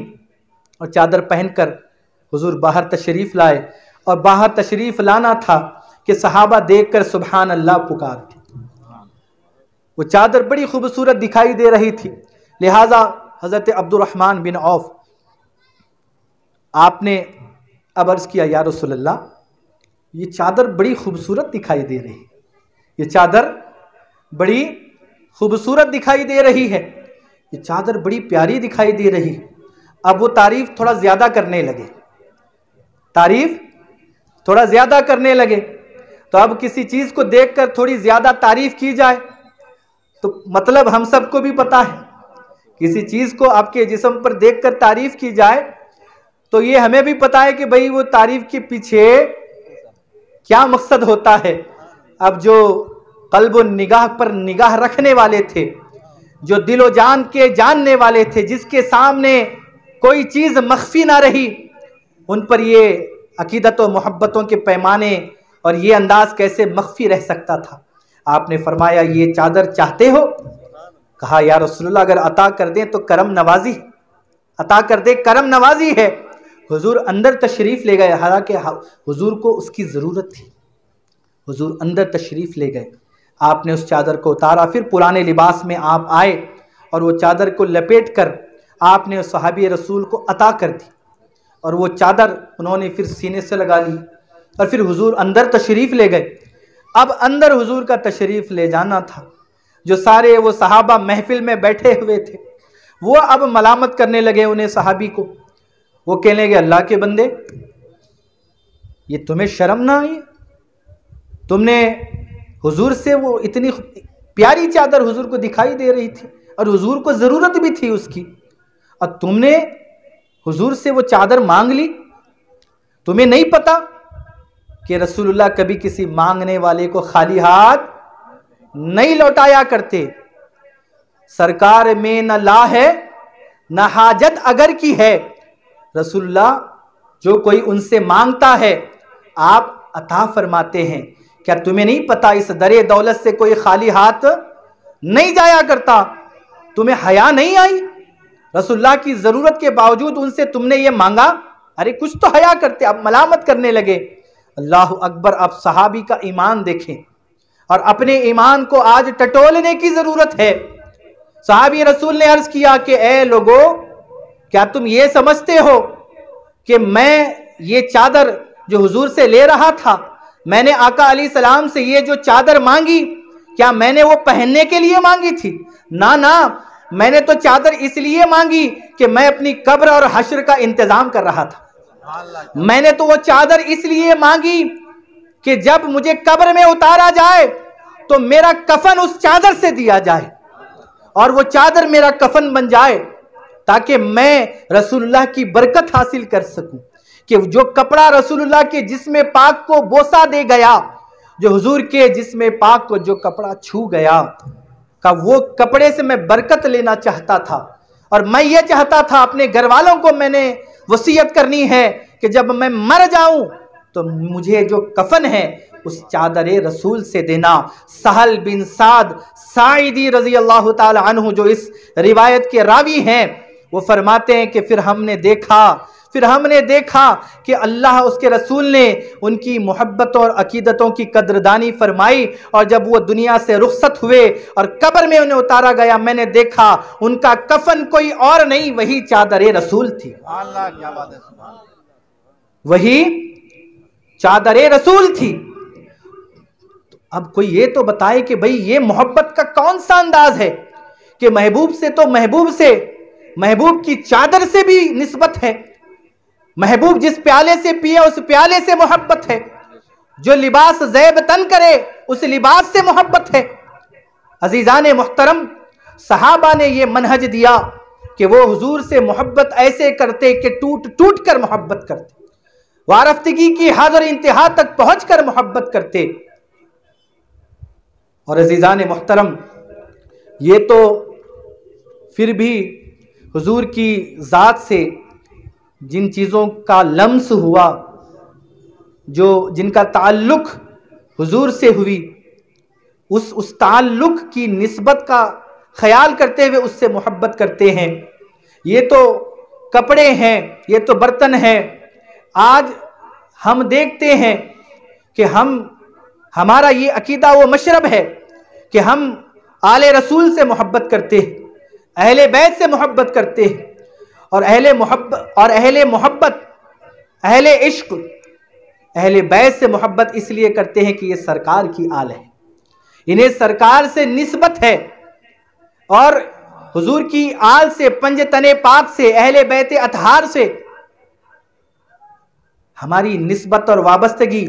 اور چادر پہن کر حضور باہر تشریف لائے، اور باہر تشریف لانا تھا کہ صحابہ دیکھ کر سبحان اللہ پکار تھی۔ وہ چادر بڑی خوبصورت دکھائی دے رہی تھی، لہٰذا حضرت عبد الرحمن بن عوف آپ نے اب عرض کیا یا رسول اللہ یہ چادر بڑی خوبصورت دکھائی دے رہی ہے، یہ چادر بڑی خوبصورت دکھائی دے رہی ہے، یہ چادر بڑی پیاری دکھائی دے رہی ہے۔ اب وہ تعریف تھوڑا زیادہ کرنے لگے، تعریف تھوڑا زیادہ کرنے لگے۔ تو اب کسی چیز کو دیکھ کر تھوڑی زیادہ تعریف کی جائے تو مطلب ہم سب کو بھی پتا ہے، کسی چیز کو آپ کے جسم پر دیکھ کر تعریف کی جائے تو یہ ہمیں بھی پتا ہے کہ بھئی وہ تعریف کے پیچھے کیا مقصد ہوتا ہے۔ اب جو قلب و نگاہ پر نگاہ رکھنے والے تھے، جو دل و جان کے جاننے والے تھے، جس کے سامنے کوئی چیز مخفی نہ رہی، ان پر یہ عقیدت و محبتوں کے پیمانے اور یہ انداز کیسے مخفی رہ سکتا تھا؟ آپ نے فرمایا یہ چادر چاہتے ہو؟ کہا یا رسول اللہ اگر عطا کر دیں تو کرم نوازی، عطا کر دے کرم نوازی ہے۔ حضور اندر تشریف لے گئے، حالانکہ حضور کو اس کی ضرورت تھی۔ حضور اندر تشریف لے گئے، آپ نے اس چادر کو اتارا، پھر پرانے لباس میں آپ آئے اور وہ چادر کو لپیٹ کر آپ نے صحابی رسول کو عطا کر دی، اور وہ چادر انہوں نے پھر سینے سے لگا لی، اور پھر حضور اندر تشریف لے گئے۔ اب اندر حضور کا تشریف لے جانا تھا، جو سارے وہ صحابہ محفل میں بیٹھے ہوئے تھے وہ اب ملامت کرنے لگے انہیں صحابی کو۔ وہ کہنے لگے اللہ کے بندے، یہ تمہیں شرم نہ آئی؟ تم نے حضور سے وہ اتنی پیاری چادر حضور کو دکھائی دے رہی تھی اور حضور کو ضرورت بھی تھی اس کی، اور تم نے حضور سے وہ چادر مانگ لی؟ تمہیں نہیں پتا کہ رسول اللہ کبھی کسی مانگنے والے کو خالی ہاتھ نہیں لوٹایا کرتے؟ سرکار میں نہ لا ہے نہ حاجت اگر کی ہے، رسول اللہ جو کوئی ان سے مانگتا ہے آپ عطا فرماتے ہیں۔ کیا تمہیں نہیں پتا اس درے دولت سے کوئی خالی ہاتھ نہیں جایا کرتا؟ تمہیں حیا نہیں آئی؟ رسول اللہ کی ضرورت کے باوجود ان سے تم نے یہ مانگا؟ ارے کچھ تو حیا کرتے۔ اب ملامت کرنے لگے۔ اللہ اکبر! اب صحابی کا ایمان دیکھیں، اور اپنے ایمان کو آج ٹٹولنے کی ضرورت ہے۔ صحابی رسول نے عرض کیا کہ اے لوگو، کیا تم یہ سمجھتے ہو کہ میں یہ چادر جو حضور سے لے رہا تھا، میں نے آقا علیہ السلام سے یہ جو چادر مانگی، کیا میں نے وہ پہننے کے لیے مانگی تھی؟ نہ، میں نے تو چادر اس لیے مانگی کہ میں اپنی قبر اور حشر کا انتظام کر رہا تھا۔ میں نے تو وہ چادر اس لیے مانگی کہ جب مجھے قبر میں اتارا جائے تو میرا کفن اس چادر سے دیا جائے، اور وہ چادر میرا کفن بن جائے، تاکہ میں رسول اللہ کی برکت حاصل کر سکوں۔ کہ جو کپڑا رسول اللہ کے جسم پاک کو بوسہ دے گیا، جو حضور کے جسم پاک کو جو کپڑا چھو گیا، کہ وہ کپڑے سے میں برکت لینا چاہتا تھا، اور میں یہ چاہتا تھا اپنے گھر والوں کو میں نے وصیت کرنی ہے کہ جب میں مر جاؤں تو مجھے جو کفن ہے اس چادر رسول سے دینا۔ سہل بن سعد ساعدی رضی اللہ تعالی عنہ جو اس روایت کے راوی ہیں، وہ فرماتے ہیں کہ پھر ہم نے دیکھا کہ اللہ اس کے رسول نے ان کی محبت اور عقیدتوں کی قدردانی فرمائی، اور جب وہ دنیا سے رخصت ہوئے اور قبر میں انہیں اتارا گیا، میں نے دیکھا ان کا کفن کوئی اور نہیں، وہی چادر رسول تھی۔ وہی چادر رسول تھی۔ اب کوئی یہ تو بتائے کہ بھئی یہ محبت کا کون سا انداز ہے کہ محبوب کی چادر سے بھی نسبت ہے، محبوب جس پیالے سے پیے اس پیالے سے محبت ہے، جو لباس زیب تن کرے اس لباس سے محبت ہے۔ عزیزان محترم، صحابہ نے یہ منہج دیا کہ وہ حضور سے محبت ایسے کرتے کہ ٹوٹ کر محبت کرتے، وارفتگی کی حد اور انتہا تک پہنچ کر محبت کرتے۔ اور عزیزان محترم، یہ تو پھر بھی حضور کی ذات سے جن چیزوں کا لمس ہوا، جن کا تعلق حضور سے ہوئی، اس تعلق کی نسبت کا خیال کرتے ہوئے اس سے محبت کرتے ہیں۔ یہ تو کپڑے ہیں، یہ تو برتن ہیں۔ آج ہم دیکھتے ہیں کہ ہمارا یہ عقیدہ و مشرب ہے کہ ہم آل رسول سے محبت کرتے ہیں، اہل بیت سے محبت کرتے ہیں، اور اہل محبت اہل عشق اہل بیت سے محبت اس لیے کرتے ہیں کہ یہ سرکار کی آل ہے، انہیں سرکار سے نسبت ہے، اور حضور کی آل سے، پنجتن پاک سے، اہل بیت اطہار سے ہماری نسبت اور وابستگی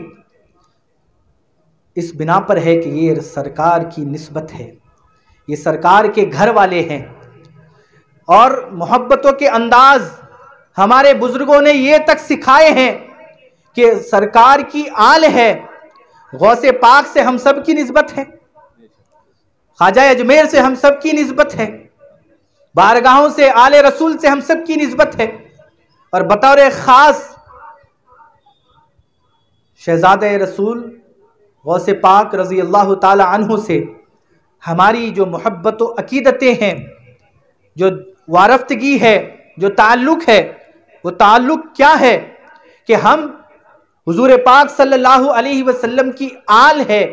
اس بنا پر ہے کہ یہ سرکار کی نسبت ہے، یہ سرکار کے گھر والے ہیں۔ اور محبتوں کے انداز ہمارے بزرگوں نے یہ تک سکھائے ہیں کہ سرکار کی آل ہے، غوث پاک سے ہم سب کی نسبت ہے، خواجہ اجمیر سے ہم سب کی نسبت ہے، بارگاہوں سے، آل رسول سے ہم سب کی نسبت ہے، اور بطور خاص شہزادہ رسول غوث پاک رضی اللہ تعالی عنہ سے ہماری جو محبت و عقیدتیں ہیں، جو وارفتگی ہے، جو تعلق ہے، وہ تعلق کیا ہے کہ ہم حضور پاک صلی اللہ علیہ وسلم کی آل ہے،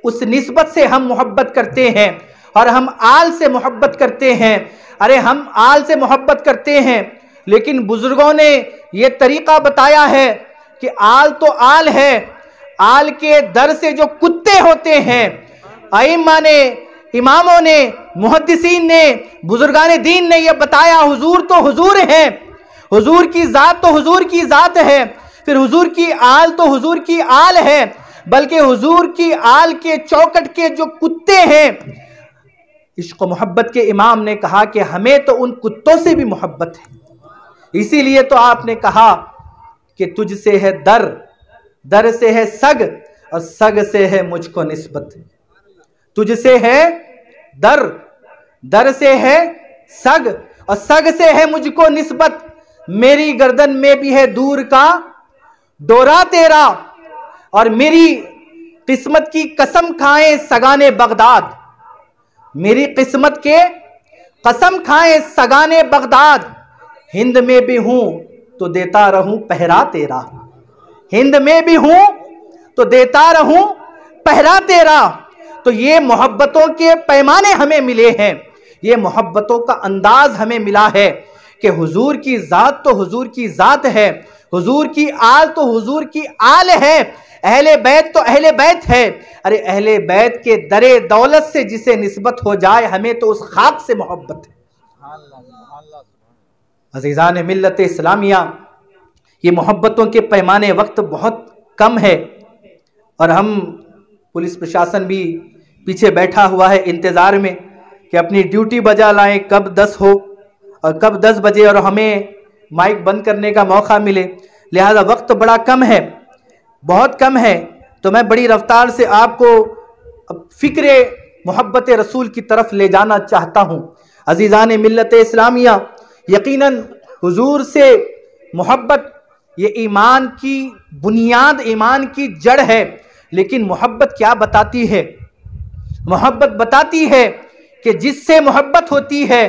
اس نسبت سے ہم محبت کرتے ہیں، اور ہم آل سے محبت کرتے ہیں۔ ارے ہم آل سے محبت کرتے ہیں، لیکن بزرگوں نے یہ طریقہ بتایا ہے کہ آل تو آل ہے، آل کے در سے جو کتے ہوتے ہیں، ائمہ نے، اماموں نے، محدثین نے، بزرگان دین نے یہ بتایا، حضور تو حضور ہیں، حضور کی ذات تو حضور کی ذات ہے، پھر حضور کی آل تو حضور کی آل ہے، بلکہ حضور کی آل کے چوکٹ کے جو کتے ہیں، عشق و محبت کے امام نے کہا کہ ہمیں تو ان کتوں سے بھی محبت ہے۔ اسی لیے تو آپ نے کہا کہ تجھ سے ہے در، در سے ہے سگ، اور سگ سے ہے مجھ کو نسبت۔ تجھ سے ہے در، در سے ہے سگ، اور سگ سے ہے مجھ کو نسبت۔ میری گردن میں بھی ہے دور کا ڈورا تیرا، اور میری قسمت کی قسم کھائیں سگانے بغداد، میری قسمت کے قسم کھائیں سگانے بغداد، ہند میں بھی ہوں تو دیتا رہوں پہرا تیرا، ہند میں بھی ہوں تو دیتا رہوں پہرا تیرا۔ تو یہ محبتوں کے پیمانے ہمیں ملے ہیں، یہ محبتوں کا انداز ہمیں ملا ہے کہ حضور کی ذات تو حضور کی ذات ہے، حضور کی آل تو حضور کی آل ہے، اہل بیت تو اہل بیت ہے۔ ارے اہل بیت کے در دولت سے جسے نسبت ہو جائے، ہمیں تو اس خاک سے محبت ہے۔ عزیزان ملت اسلامیہ، یہ محبتوں کے پیمانے وقت بہت کم ہے، اور ہم پولیس پرشاسن بھی پیچھے بیٹھا ہوا ہے انتظار میں کہ اپنی ڈیوٹی بجا لائیں، کب 10 ہو اور کب 10 بجے، اور ہمیں مائک بند کرنے کا موقع ملے، لہذا وقت بڑا کم ہے، بہت کم ہے۔ تو میں بڑی رفتار سے آپ کو فکر محبت رسول کی طرف لے جانا چاہتا ہوں۔ عزیزان ملت اسلامیہ، یقیناً حضور سے محبت یہ ایمان کی بنیاد، ایمان کی جڑ ہے، لیکن محبت کیا بتاتی ہے؟ محبت بتاتی ہے کہ جس سے محبت ہوتی ہے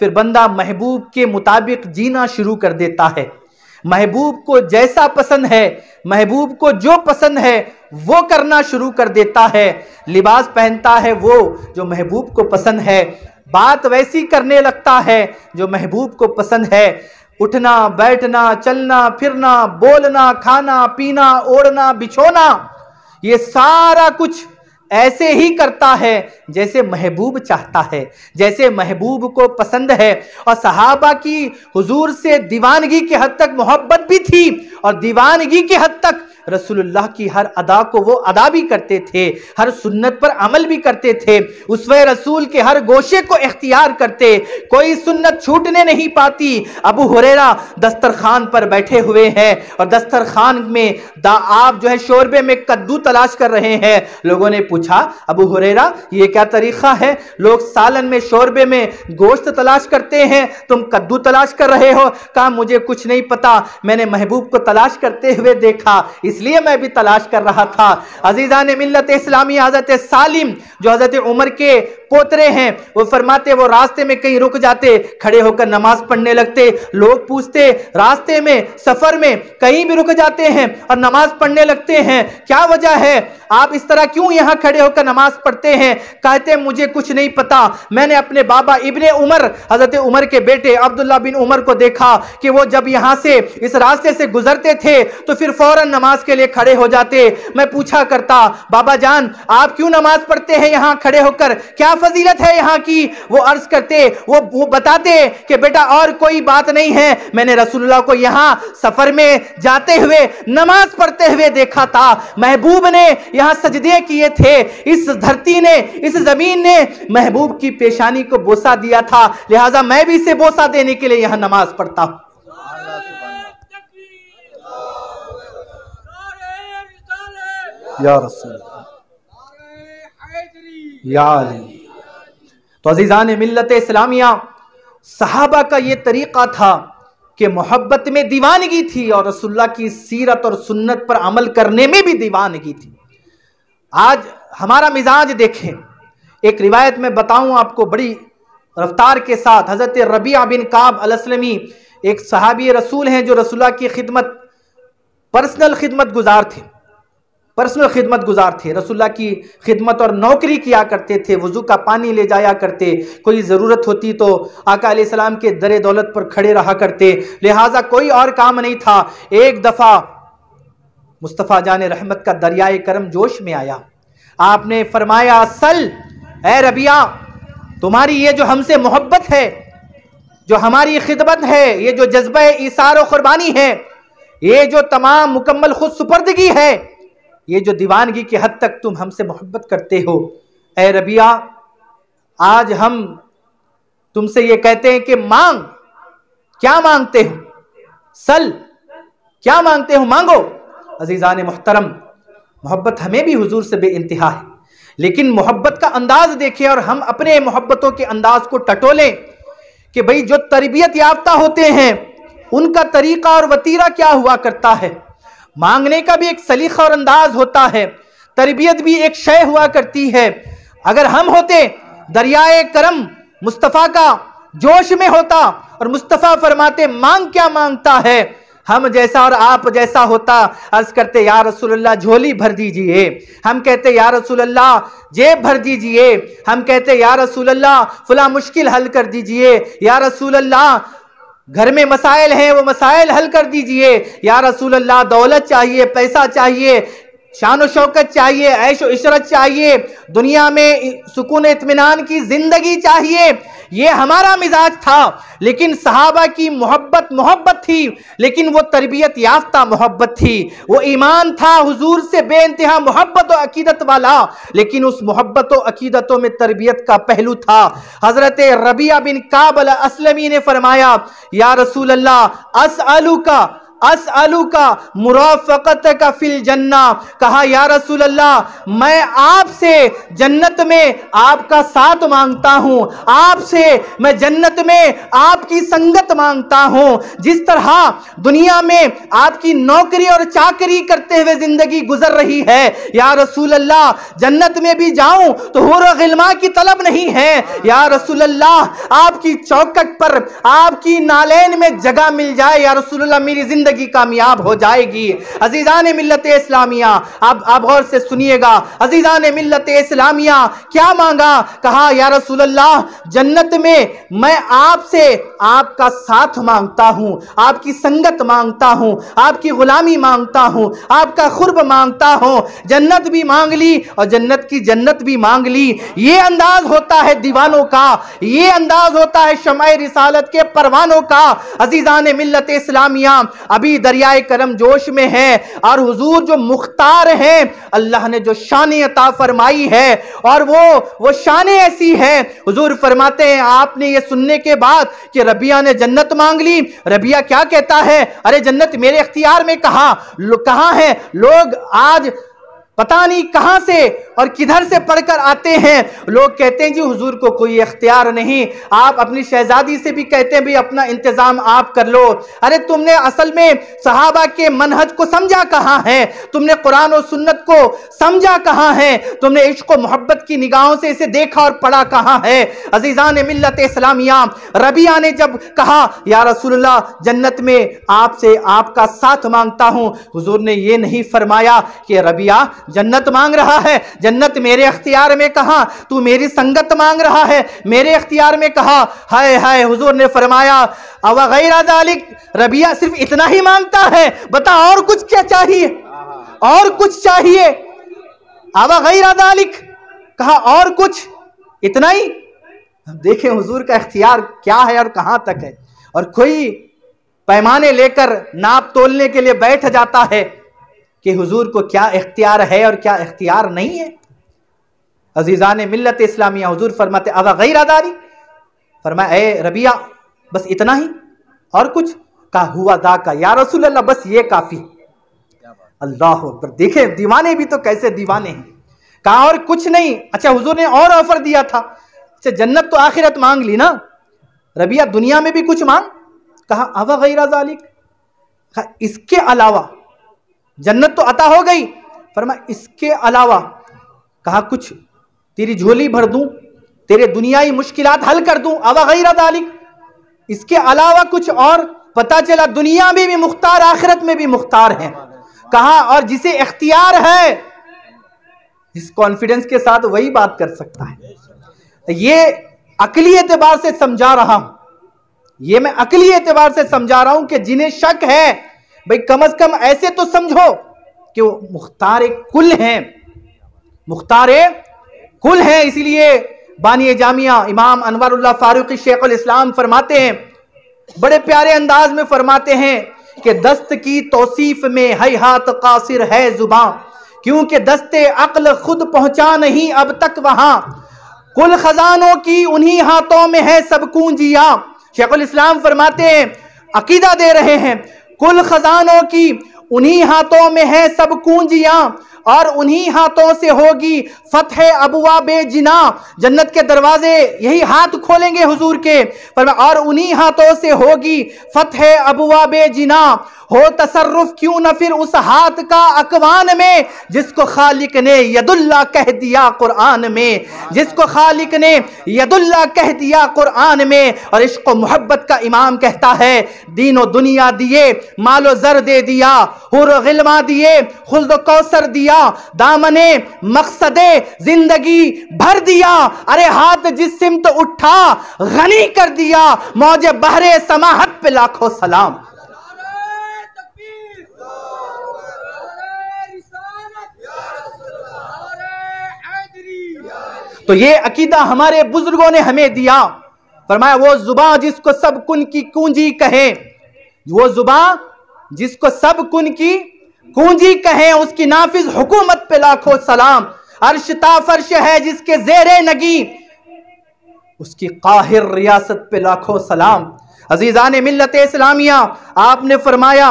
پھر بندہ محبوب کے مطابق جینا شروع کر دیتا ہے، محبوب کو جیسا پسند ہے، محبوب کو جو پسند ہے وہ کرنا شروع کر دیتا ہے، لباس پہنتا ہے وہ جو محبوب کو پسند ہے، بات ویسی کرنے لگتا ہے جو محبوب کو پسند ہے، اٹھنا بیٹھنا چلنا پھرنا بولنا کھانا پینا اوڑھنا بچھونا، یہ سارا کچھ ایسے ہی کرتا ہے جیسے محبوب چاہتا ہے، جیسے محبوب کو پسند ہے۔ اور صحابہ کی حضور سے دیوانگی کی حد تک محبت بھی تھی، اور دیوانگی کی حد تک رسول اللہ کی ہر ادا کو وہ ادا بھی کرتے تھے، ہر سنت پر عمل بھی کرتے تھے، اسوہ رسول کے ہر گوشے کو اختیار کرتے، کوئی سنت چھوٹنے نہیں پاتی۔ ابو ہریرہ دسترخوان پر بیٹھے ہوئے ہیں، اور دسترخوان میں آپ جو ہے شوربے میں کدو تلاش کر رہے ہیں۔ لوگوں نے پوچھا ابو ہریرہ یہ کیا طریقہ ہے؟ لوگ سالن میں شوربے میں گوشت تلاش کرتے ہیں، تم کدو تلاش کر رہے ہو؟ کہا مجھے کچھ نہیں پتا، میں نے محبوب کو تلاش کرتے ہوئے دیکھا، اس لیے میں بھی تلاش کر رہا تھا۔ عزیزان ملت اسلامی، حضرت سالم جو حضرت عمر کے پوترے ہیں، وہ فرماتے وہ راستے میں کہیں رک جاتے، کھڑے ہو کر نماز پڑھنے لگتے، لوگ پوچھتے راستے میں سفر میں کہیں بھی رک جاتے ہیں اور نماز پڑھنے لگتے ہیں، کیا وجہ ہے؟ آپ اس طرح کیوں یہاں کھڑے ہو کر نماز پڑھتے ہیں؟ کہتے مجھے کچھ نہیں پتا، میں نے اپنے بابا ابن عمر حضرت عمر کے بیٹے عبداللہ بن عمر کو دیکھا کہ وہ جب یہاں سے اس راستے سے گزرتے تھے تو پھر فوراً نماز کے لیے کھڑے ہو جاتے۔ میں پوچھا کرتا بابا جان آپ کیوں نماز پڑھتے ہیں یہاں کھڑے ہو کر، کیا فضیلت ہے یہاں کی؟ وہ عرض کرتے، وہ بتاتے کہ بیٹا اور کوئی بات نہیں ہے، میں نے رسول اللہ کو یہاں سفر میں جاتے ہوئے نماز پڑھتے ہوئے دیکھا تھا، محبوب نے یہاں سجدے کیے تھے، اس دھرتی نے اس زمین نے محبوب کی پیشانی کو بوسہ دیا تھا، لہٰذا میں بھی اسے بوسہ دینے کے لیے یہاں نماز پڑھتا ہوں۔ یا رسول یا علی۔ تو عزیزان ملت اسلامیہ، صحابہ کا یہ طریقہ تھا کہ محبت میں دیوانگی تھی، اور رسول اللہ کی سیرت اور سنت پر عمل کرنے میں بھی دیوانگی تھی۔ آج ہمارا مزاج دیکھیں. ایک روایت میں بتاؤں آپ کو بڑی رفتار کے ساتھ. حضرت ربیعہ بن کعب الاسلمی ایک صحابی رسول ہیں جو رسول اللہ کی خدمت پرسنل خدمت گزار تھے. رسول اللہ کی خدمت اور نوکری کیا کرتے تھے. وضو کا پانی لے جایا کرتے, کوئی ضرورت ہوتی تو آقا علیہ السلام کے در دولت پر کھڑے رہا کرتے, لہٰذا کوئی اور کام نہیں تھا. ایک دفعہ مصطفیٰ جان رحمت کا دریائے کرم جوش میں آیا. آپ نے فرمایا, سل اے ربیعہ, تمہاری یہ جو ہم سے محبت ہے, جو ہماری خدمت ہے, یہ جو جذبہ ایثار و قربانی ہے, یہ جو تمام مکمل خود سپردگی ہے, یہ جو دیوانگی کی حد تک تم ہم سے محبت کرتے ہو, اے ربیعہ آج ہم تم سے یہ کہتے ہیں کہ مانگ. کیا مانگتے ہو؟ سل, کیا مانگتے ہو؟ مانگو. عزیزان محترم, محبت ہمیں بھی حضور سے بے انتہا ہے, لیکن محبت کا انداز دیکھیں اور ہم اپنے محبتوں کے انداز کو ٹٹولیں کہ بھئی جو تربیت یافتہ ہوتے ہیں ان کا طریقہ اور وتیرہ کیا ہوا کرتا ہے. مانگنے کا بھی ایک سلیقہ اور انداز ہوتا ہے, تربیت بھی ایک شے ہوا کرتی ہے. اگر ہم ہوتے دریائے کرم مصطفیٰ کا جوش میں ہوتا اور مصطفیٰ فرماتے مانگ, کیا مانگتا ہے, ہم جیسا اور آپ جیسا ہوتا, عرض کرتے یا رسول اللہ جھولی بھر دیجئے, ہم کہتے یا رسول اللہ جیب بھر دیجئے, ہم کہتے یا رسول اللہ فلاں مشکل حل کر دیجئے, یا رسول اللہ گھر میں مسائل ہیں وہ مسائل حل کر دیجئے, یا رسول اللہ دولت چاہیے, پیسہ چاہیے, شان و شوکت چاہیے, عیش و عشرت چاہیے, دنیا میں سکون اطمینان کی زندگی چاہیے. یہ ہمارا مزاج تھا. لیکن صحابہ کی محبت تھی, لیکن وہ تربیت یافتہ محبت تھی. وہ ایمان تھا حضور سے بے انتہا محبت و عقیدت والا, لیکن اس محبت و عقیدتوں میں تربیت کا پہلو تھا. حضرت ربیعہ بن کعب الاسلمی نے فرمایا یا رسول اللہ اسألوک مرافقتک فی الجنہ. کہا یا رسول اللہ میں آپ سے جنت میں آپ کا ساتھ مانگتا ہوں, آپ سے میں جنت میں آپ کی سنگت مانگتا ہوں. جس طرح دنیا میں آپ کی نوکری اور چاکری کرتے ہوئے زندگی گزر رہی ہے, یا رسول اللہ جنت میں بھی جاؤں تو حور و غلماں کی طلب نہیں ہے, یا رسول اللہ آپ کی چوکٹ پر آپ کی نالین میں جگہ مل جائے, یا رسول اللہ میری زندگی کامیاب ہو جائے گی. عزیزان ملت اسلامیہ آپ غور سے سنیے گا. عزیزان ملت اسلامیہ کیا مانگا؟ کہا یا رسول اللہ جنت میں میں آپ سے آپ کا ساتھ مانگتا ہوں, آپ کی سنگت مانگتا ہوں, آپ کی غلامی مانگتا ہوں, آپ کا قرب مانگتا ہوں. جنت بھی مانگ لی اور جنت کی جنت بھی مانگ لی. یہ انداز ہوتا ہے دیوانوں کا, یہ انداز ہوتا ہے شمع رسالت کے پروانوں کا. عزیزان ملت اسلامیہ ابھی دریائے کرم جوش میں ہے اور حضور جو مختار ہیں, اللہ نے جو شان عطا فرمائی ہے اور وہ شان ایسی ہے. حضور فرماتے ہیں آپ نے یہ سننے کے بعد کہ ربیعہ نے جنت مانگ لی, ربیعہ کیا کہتا ہے, ارے جنت میرے اختیار میں کہاں ہے. لوگ آج پتہ نہیں کہاں سے اور کدھر سے پڑھ کر آتے ہیں. لوگ کہتے ہیں جی حضور کو کوئی اختیار نہیں, آپ اپنی شہزادی سے بھی کہتے ہیں بھی اپنا انتظام آپ کر لو. ارے تم نے اصل میں صحابہ کے منہج کو سمجھا کہاں ہے, تم نے قرآن و سنت کو سمجھا کہاں ہے, تم نے عشق و محبت کی نگاہوں سے اسے دیکھا اور پڑھا کہاں ہے. عزیزان ملت اسلامیہ ربیعہ نے جب کہا یا رسول اللہ جنت میں آپ سے آپ کا ساتھ مانگتا ہوں, حضور نے یہ نہیں فرمایا کہ ربیعہ جنت مانگ رہا ہے, جنت میرے اختیار میں کہاں, تو میری سنگت مانگ رہا ہے میرے اختیار میں کہا. ہائے ہائے, حضور نے فرمایا او غیر ذالک, ربیعہ صرف اتنا ہی مانگتا ہے, بتا اور کچھ کیا چاہیے, اور کچھ چاہیے. او غیر ذالک کہا اور کچھ, اتنا ہی. دیکھیں حضور کا اختیار کیا ہے اور کہاں تک ہے. اور کوئی پیمانے لے کر ناپ تولنے کے لیے بیٹھ جاتا ہے کہ حضور کو کیا اختیار ہے اور کیا اختیار نہیں ہے. عزیزان ملت اسلامیہ حضور فرماتے او غیر ذالک, فرمایا اے ربیعہ بس اتنا ہی اور کچھ؟ کہا ہوا ذاک یا رسول اللہ, بس یہ کافی. اللہ اکبر, دیکھیں دیوانے بھی تو کیسے دیوانے ہیں. کہا اور کچھ نہیں. اچھا حضور نے اور آفر دیا تھا, اچھا جنت تو آخرت مانگ لی نا, ربیعہ دنیا میں بھی کچھ مانگ. کہا او غیر ذالک, اس کے علاوہ جنت تو عطا ہو گئی, فرمایا اس کے علاوہ کہا کچھ تیری جھولی بھر دوں، تیرے دنیائی مشکلات حل کر دوں، او غیر ذالک، اس کے علاوہ کچھ اور؟ پتا چلا دنیا میں بھی مختار، آخرت میں بھی مختار ہیں۔ کہا اور جسے اختیار ہے اس کانفیڈنس کے ساتھ وہی بات کر سکتا ہے۔ یہ عقلی اعتبار سے سمجھا رہا ہوں، یہ میں عقلی اعتبار سے سمجھا رہا ہوں کہ جنہیں شک ہے بھئی کم از کم ایسے تو سمجھو کہ وہ مختار کل ہیں، مختار کل ہیں۔ اسی لیے بانی جامعہ امام انوار اللہ فاروقی شیخ الاسلام فرماتے ہیں، بڑے پیارے انداز میں فرماتے ہیں کہ دست کی توصیف میں ہیہات قاصر ہے زباں، کیونکہ دست عقل خود پہنچا نہیں اب تک وہاں، کل خزانوں کی انہی ہاتھوں میں ہے سب کنجیاں۔ شیخ الاسلام فرماتے ہیں، عقیدہ دے رہے ہیں، کل خزانوں کی انہی ہاتھوں میں ہے سب کنجیاں، اور انہی ہاتھوں سے ہوگی فتح ابواب جناں، جنت کے دروازے یہی ہاتھ کھولیں گے حضور کے، اور انہی ہاتھوں سے ہوگی فتح ابواب جناں، ہو تصرف کیوں نہ پھر اس ہاتھ کا اکوان میں، جس کو خالق نے ید اللہ کہہ دیا قرآن میں، جس کو خالق نے ید اللہ کہہ دیا قرآن میں۔ اور عشق و محبت کا امام کہتا ہے، دین و دنیا دیے، مال و زر دے دیا، حور و غلماں دیے، خلد و کوثر دیا، دامن مقصد زندگی بھر دیا، ارے ہاتھ جس سمت اٹھا غنی کر دیا، موج بحر سماحت پہ لاکھوں سلام۔ تو یہ عقیدہ ہمارے بزرگوں نے ہمیں دیا، فرمایا وہ زباں جس کو سب کن کی کنجی کہیں، وہ زباں جس کو سب کن کی کنجی کہیں، اس کی نافذ حکومت پہ لاکھوں سلام، عرش تا فرش ہے جس کے زیر نگی، اس کی قاہر ریاست پہ لاکھوں سلام۔ عزیزان ملت اسلامیہ، آپ نے فرمایا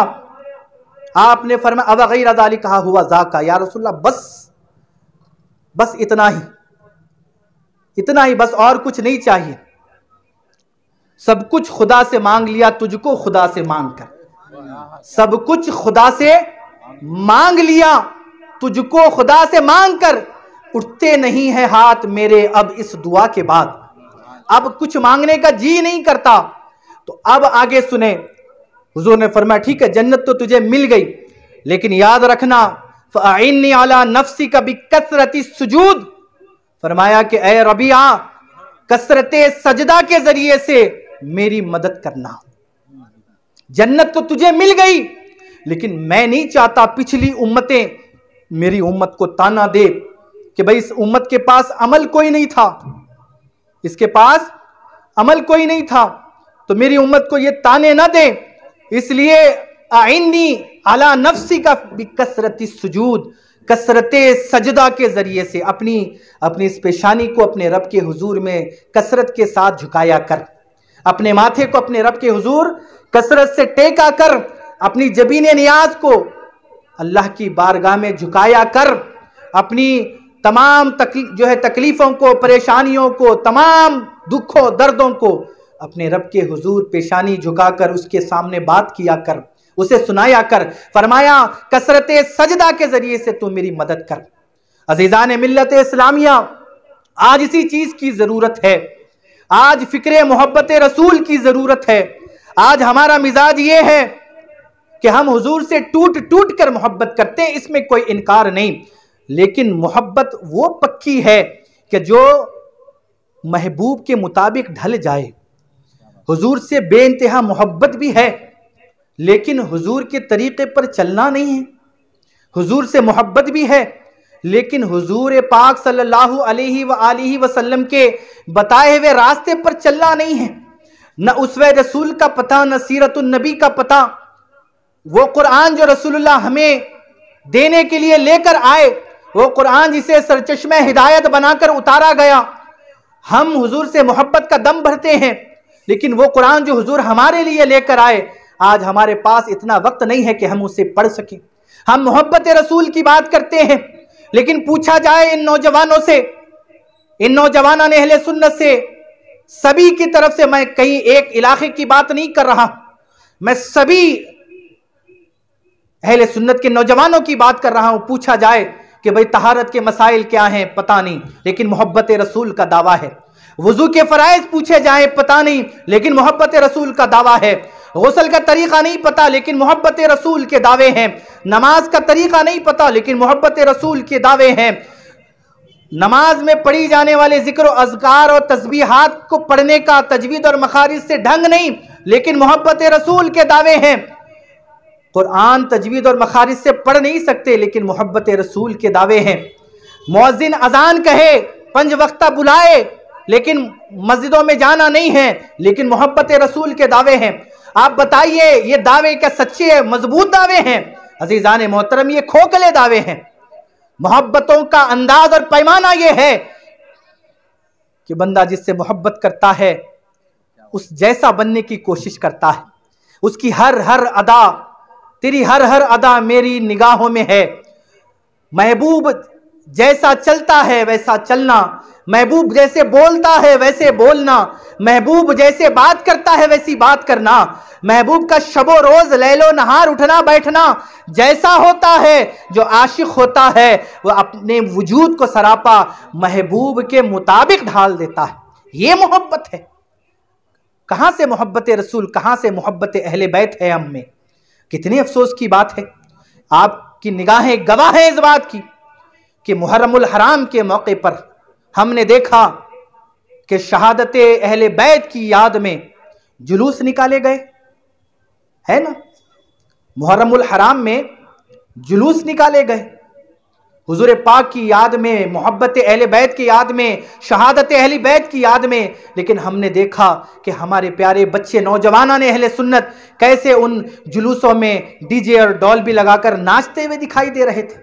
اب غیر ذالک کہا ہوا ذاکا، یا رسول اللہ بس اتنا ہی بس، اور کچھ نہیں چاہیے، سب کچھ خدا سے مانگ لیا، تجھ کو خدا سے مانگ کر، سب کچھ خدا سے مانگ لیا، تجھ کو خدا سے مانگ کر، اٹھتے نہیں ہیں ہاتھ میرے اب اس دعا کے بعد، اب کچھ مانگنے کا جی نہیں کرتا۔ تو اب آگے سنیں، حضور نے فرمایا ٹھیک ہے جنت تو تجھے مل گئی، لیکن یاد رکھنا فَأَعِنِّي عَلَى نَفْسِكَ بِكَثْرَةِ السُّجُودِ، فرمایا کہ اے ربیعہ کثرت سجدہ کے ذریعے سے میری مدد کرنا۔ جنت تو تجھے مل گئی، لیکن میں نہیں چاہتا پچھلی امتیں میری امت کو تانا دے کہ بھئی اس امت کے پاس عمل کوئی نہیں تھا، اس کے پاس عمل کوئی نہیں تھا، تو میری امت کو یہ تانے نہ دے، اس لیے اعنی علی نفسی کا بکثرت السجود، کثرت سجدہ کے ذریعے سے اپنی اس پیشانی کو اپنے رب کے حضور میں کثرت کے ساتھ جھکایا کر، اپنے ماتھے کو اپنے رب کے حضور کثرت سے ٹیکا کر، اپنی جبین نیاز کو اللہ کی بارگاہ میں جھکایا کر، اپنی تمام تکلیفوں کو، پریشانیوں کو، تمام دکھوں دردوں کو اپنے رب کے حضور پیشانی جھکا کر اس کے سامنے بات کیا کر، اسے سنایا کر۔ فرمایا کثرت سجدہ کے ذریعے سے تو میری مدد کر۔ عزیزان ملت اسلامیہ، آج اسی چیز کی ضرورت ہے، آج فکر محبت رسول کی ضرورت ہے۔ آج ہمارا مزاج یہ ہے کہ ہم حضور سے ٹوٹ کر محبت کرتے ہیں، اس میں کوئی انکار نہیں، لیکن محبت وہ پکی ہے کہ جو محبوب کے مطابق ڈھل جائے۔ حضور سے بے انتہا محبت بھی ہے، لیکن حضور کے طریقے پر چلنا نہیں ہے۔ حضور سے محبت بھی ہے، لیکن حضور پاک صلی اللہ علیہ وآلہ وسلم کے بتائے ہوئے راستے پر چلنا نہیں ہے۔ نہ اسوہ رسول کا پتہ، نہ سیرت النبی کا پتہ، وہ قرآن جو رسول اللہ ہمیں دینے کے لیے لے کر آئے، وہ قرآن جسے سرچشمہ ہدایت بنا کر اتارا گیا۔ ہم حضور سے محبت کا دم بھرتے ہیں، لیکن وہ قرآن جو حضور ہمارے لیے لے کر آئے، آج ہمارے پاس اتنا وقت نہیں ہے کہ ہم اسے پڑھ سکیں۔ ہم محبت رسول کی بات کرتے ہیں، لیکن پوچھا جائے ان نوجوانوں سے، ان نوجوانان اہل سنت سے، سبھی کی طرف سے، میں کہیں ایک علاقے کی بات نہیں کر رہا، میں سبھی اہل سنت کے نوجوانوں کی بات کر رہا ہوں، پوچھا جائے کہ بھئی طہارت کے مسائل کیا ہیں پتہ نہیں لیکن محبت رسول کا دعویٰ ہے، وضو کے فرائض پوچھے جائیں پتہ نہیں لیکن محبت رسول کا دعویٰ ہے، غسل کا طریقہ نہیں پتہ لیکن محبت رسول کے دعوے ہیں، نماز کا طریقہ نہیں پتہ لیکن محبت رسول کے دعوے ہیں، نماز میں پڑھی جانے والے ذکر و اذکار اور تسبیحات کو پڑھنے کا تجوید اور مخارج سے ڈھنگ نہیں لیکن محبت رسول کے دعوے ہیں، قرآن تجوید اور مخارج سے پڑھ نہیں سکتے لیکن محبت رسول کے دعوے ہیں، مؤذن اذان کہے 5 وقتہ بلائے لیکن مسجدوں میں جانا نہیں ہے لیکن محبت رسول کے دعوے ہیں۔ آپ بتائیے یہ دعوے کیا سچے مضبوط دعوے ہیں؟ عزیزان محترم یہ کھوکھلے دعوے ہیں۔ محبتوں کا انداز اور پیمانہ یہ ہے کہ بندہ جس سے محبت کرتا ہے اس جیسا بننے کی کوشش کرتا ہے، اس کی ہر ادا، تیری ہر ادا میری نگاہوں میں ہے، محبوب جیسا چلتا ہے ویسا چلنا، محبوب جیسے بولتا ہے ویسے بولنا، محبوب جیسے بات کرتا ہے ویسی بات کرنا، محبوب کا شب و روز لیل و نہار اٹھنا بیٹھنا جیسا ہوتا ہے، جو عاشق ہوتا ہے وہ اپنے وجود کو سراپا محبوب کے مطابق ڈھال دیتا ہے۔ یہ محبت ہے۔ کہاں سے محبت رسول، کہاں سے محبت اہل بیت ہے ہم میں؟ کتنی افسوس کی بات ہے، آپ کی نگاہیں گواہ ہیں اس بات کی کہ محرم الحرام کے موقع پر ہم نے دیکھا کہ شہادت اہل بیت کی یاد میں جلوس نکالے گئے، ہے نا؟ محرم الحرام میں جلوس نکالے گئے حضور پاک کی یاد میں، محبت اہل بیت کی یاد میں، شہادت اہل بیت کی یاد میں، لیکن ہم نے دیکھا کہ ہمارے پیارے بچے نوجوانان اہل سنت کیسے ان جلوسوں میں ڈی جے اور ڈولبی لگا کر ناچتے ہوئے دکھائی دے رہے تھے۔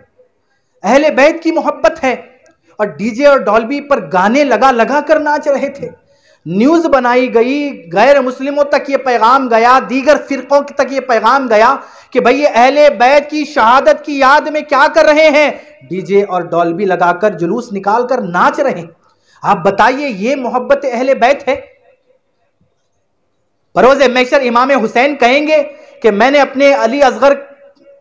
اہل بیت کی محبت ہے اور ڈی جے اور ڈولبی پر گانے لگا کر ناچ رہے تھے، نیوز بنائی گئی، غیر مسلموں تک یہ پیغام گیا، دیگر فرقوں تک یہ پیغام گیا کہ بھئی یہ اہل بیت کی شہادت کی یاد میں کیا کر رہے ہیں، ڈی جے اور ڈولبی لگا کر جلوس نکال کر ناچ رہے ہیں۔ آپ بتائیے یہ محبت اہل بیت ہے؟ بروز محشر امام حسین کہیں گے کہ میں نے اپنے علی اصغر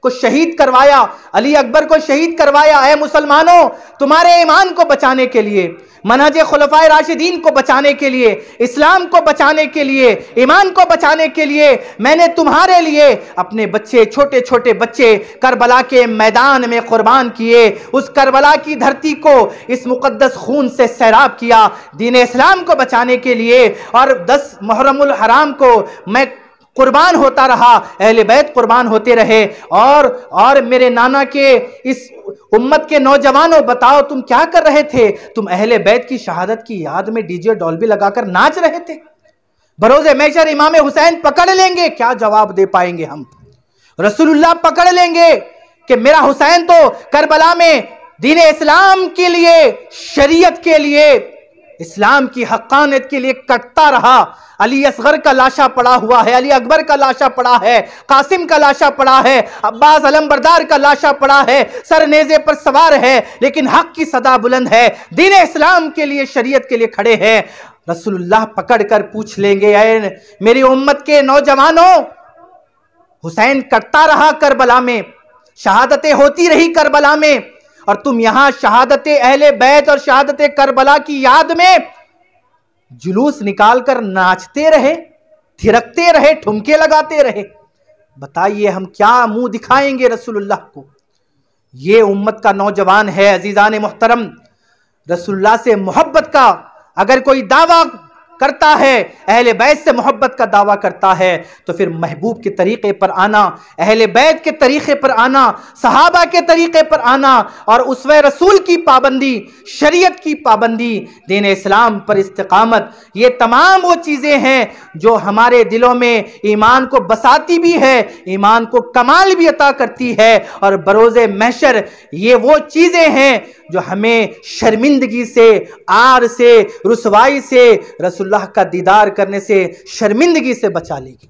کو شہید کروایا، علی اکبر کو شہید کروایا، اے مسلمانوں تمہارے ایمان کو بچانے کے لیے، منہج خلفائے راشدین کو بچانے کے لیے، اسلام کو بچانے کے لیے، ایمان کو بچانے کے لیے میں نے تمہارے لیے اپنے بچے، چھوٹے چھوٹے بچے کربلا کے میدان میں قربان کیے، اس کربلا کی دھرتی کو اس مقدس خون سے سیراب کیا دین اسلام کو بچانے کے لیے، اور 10 محرم الحرام کو میں قربان ہوتا رہا، اہل بیت قربان ہوتے رہے، اور میرے نانا کے اس امت کے نوجوانوں بتاؤ تم کیا کر رہے تھے؟ تم اہل بیت کی شہادت کی یاد میں ڈی جے ڈولبی لگا کر ناچ رہے تھے۔ بروز محشر امام حسین پکڑ لیں گے، کیا جواب دے پائیں گے ہم؟ رسول اللہ پکڑ لیں گے کہ میرا حسین تو کربلا میں دین اسلام کے لیے، شریعت کے لیے، اسلام کی حقانیت کے لیے کٹتا رہا، علی اصغر کا لاشا پڑا ہوا ہے، علی اکبر کا لاشا پڑا ہے، قاسم کا لاشا پڑا ہے، عباس علمبردار کا لاشا پڑا ہے، سر نیزے پر سوار ہے، لیکن حق کی صدا بلند ہے، دین اسلام کے لیے، شریعت کے لیے کھڑے ہیں۔ رسول اللہ پکڑ کر پوچھ لیں گے اے میری امت کے نوجوانوں، حسین کٹتا رہا کربلا میں، شہادتیں ہوتی رہی کربلا میں، اور تم یہاں شہادت اہل بیت اور شہادت کربلا کی یاد میں جلوس نکال کر ناچتے رہے، تھرکتے رہے، ٹھمکے لگاتے رہے۔ بتائیے ہم کیا منہ دکھائیں گے رسول اللہ کو؟ یہ امت کا نوجوان ہے عزیزان محترم، رسول اللہ سے محبت کا اگر کوئی دعویٰ کرتا ہے، اہل بیت سے محبت کا دعویٰ کرتا ہے، تو پھر محبوب کے طریقے پر آنا، اہل بیت کے طریقے پر آنا، صحابہ کے طریقے پر آنا، اور اسوہ رسول کی پابندی، شریعت کی پابندی، دین اسلام پر استقامت، یہ تمام وہ چیزیں ہیں جو ہمارے دلوں میں ایمان کو بساتی بھی ہے، ایمان کو کمال بھی عطا کرتی ہے، اور بروز محشر یہ وہ چیزیں ہیں جو ہمیں شرمندگی سے، عار سے، رسوائی سے، رسول اللہ کا دیدار کرنے سے، شرمندگی سے بچا لے گی۔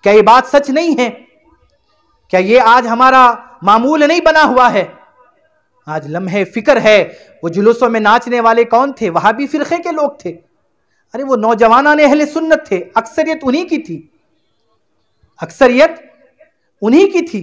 کیا یہ بات سچ نہیں ہے؟ کیا یہ آج ہمارا معمول نہیں بنا ہوا ہے؟ آج لمحے فکر ہے وہ جلوسوں میں ناچنے والے کون تھے؟ وہابی فرقے کے لوگ تھے۔ ارے وہ نوجوانان اہل سنت تھے، اکثریت انہی کی تھی، اکثریت انہی کی تھی۔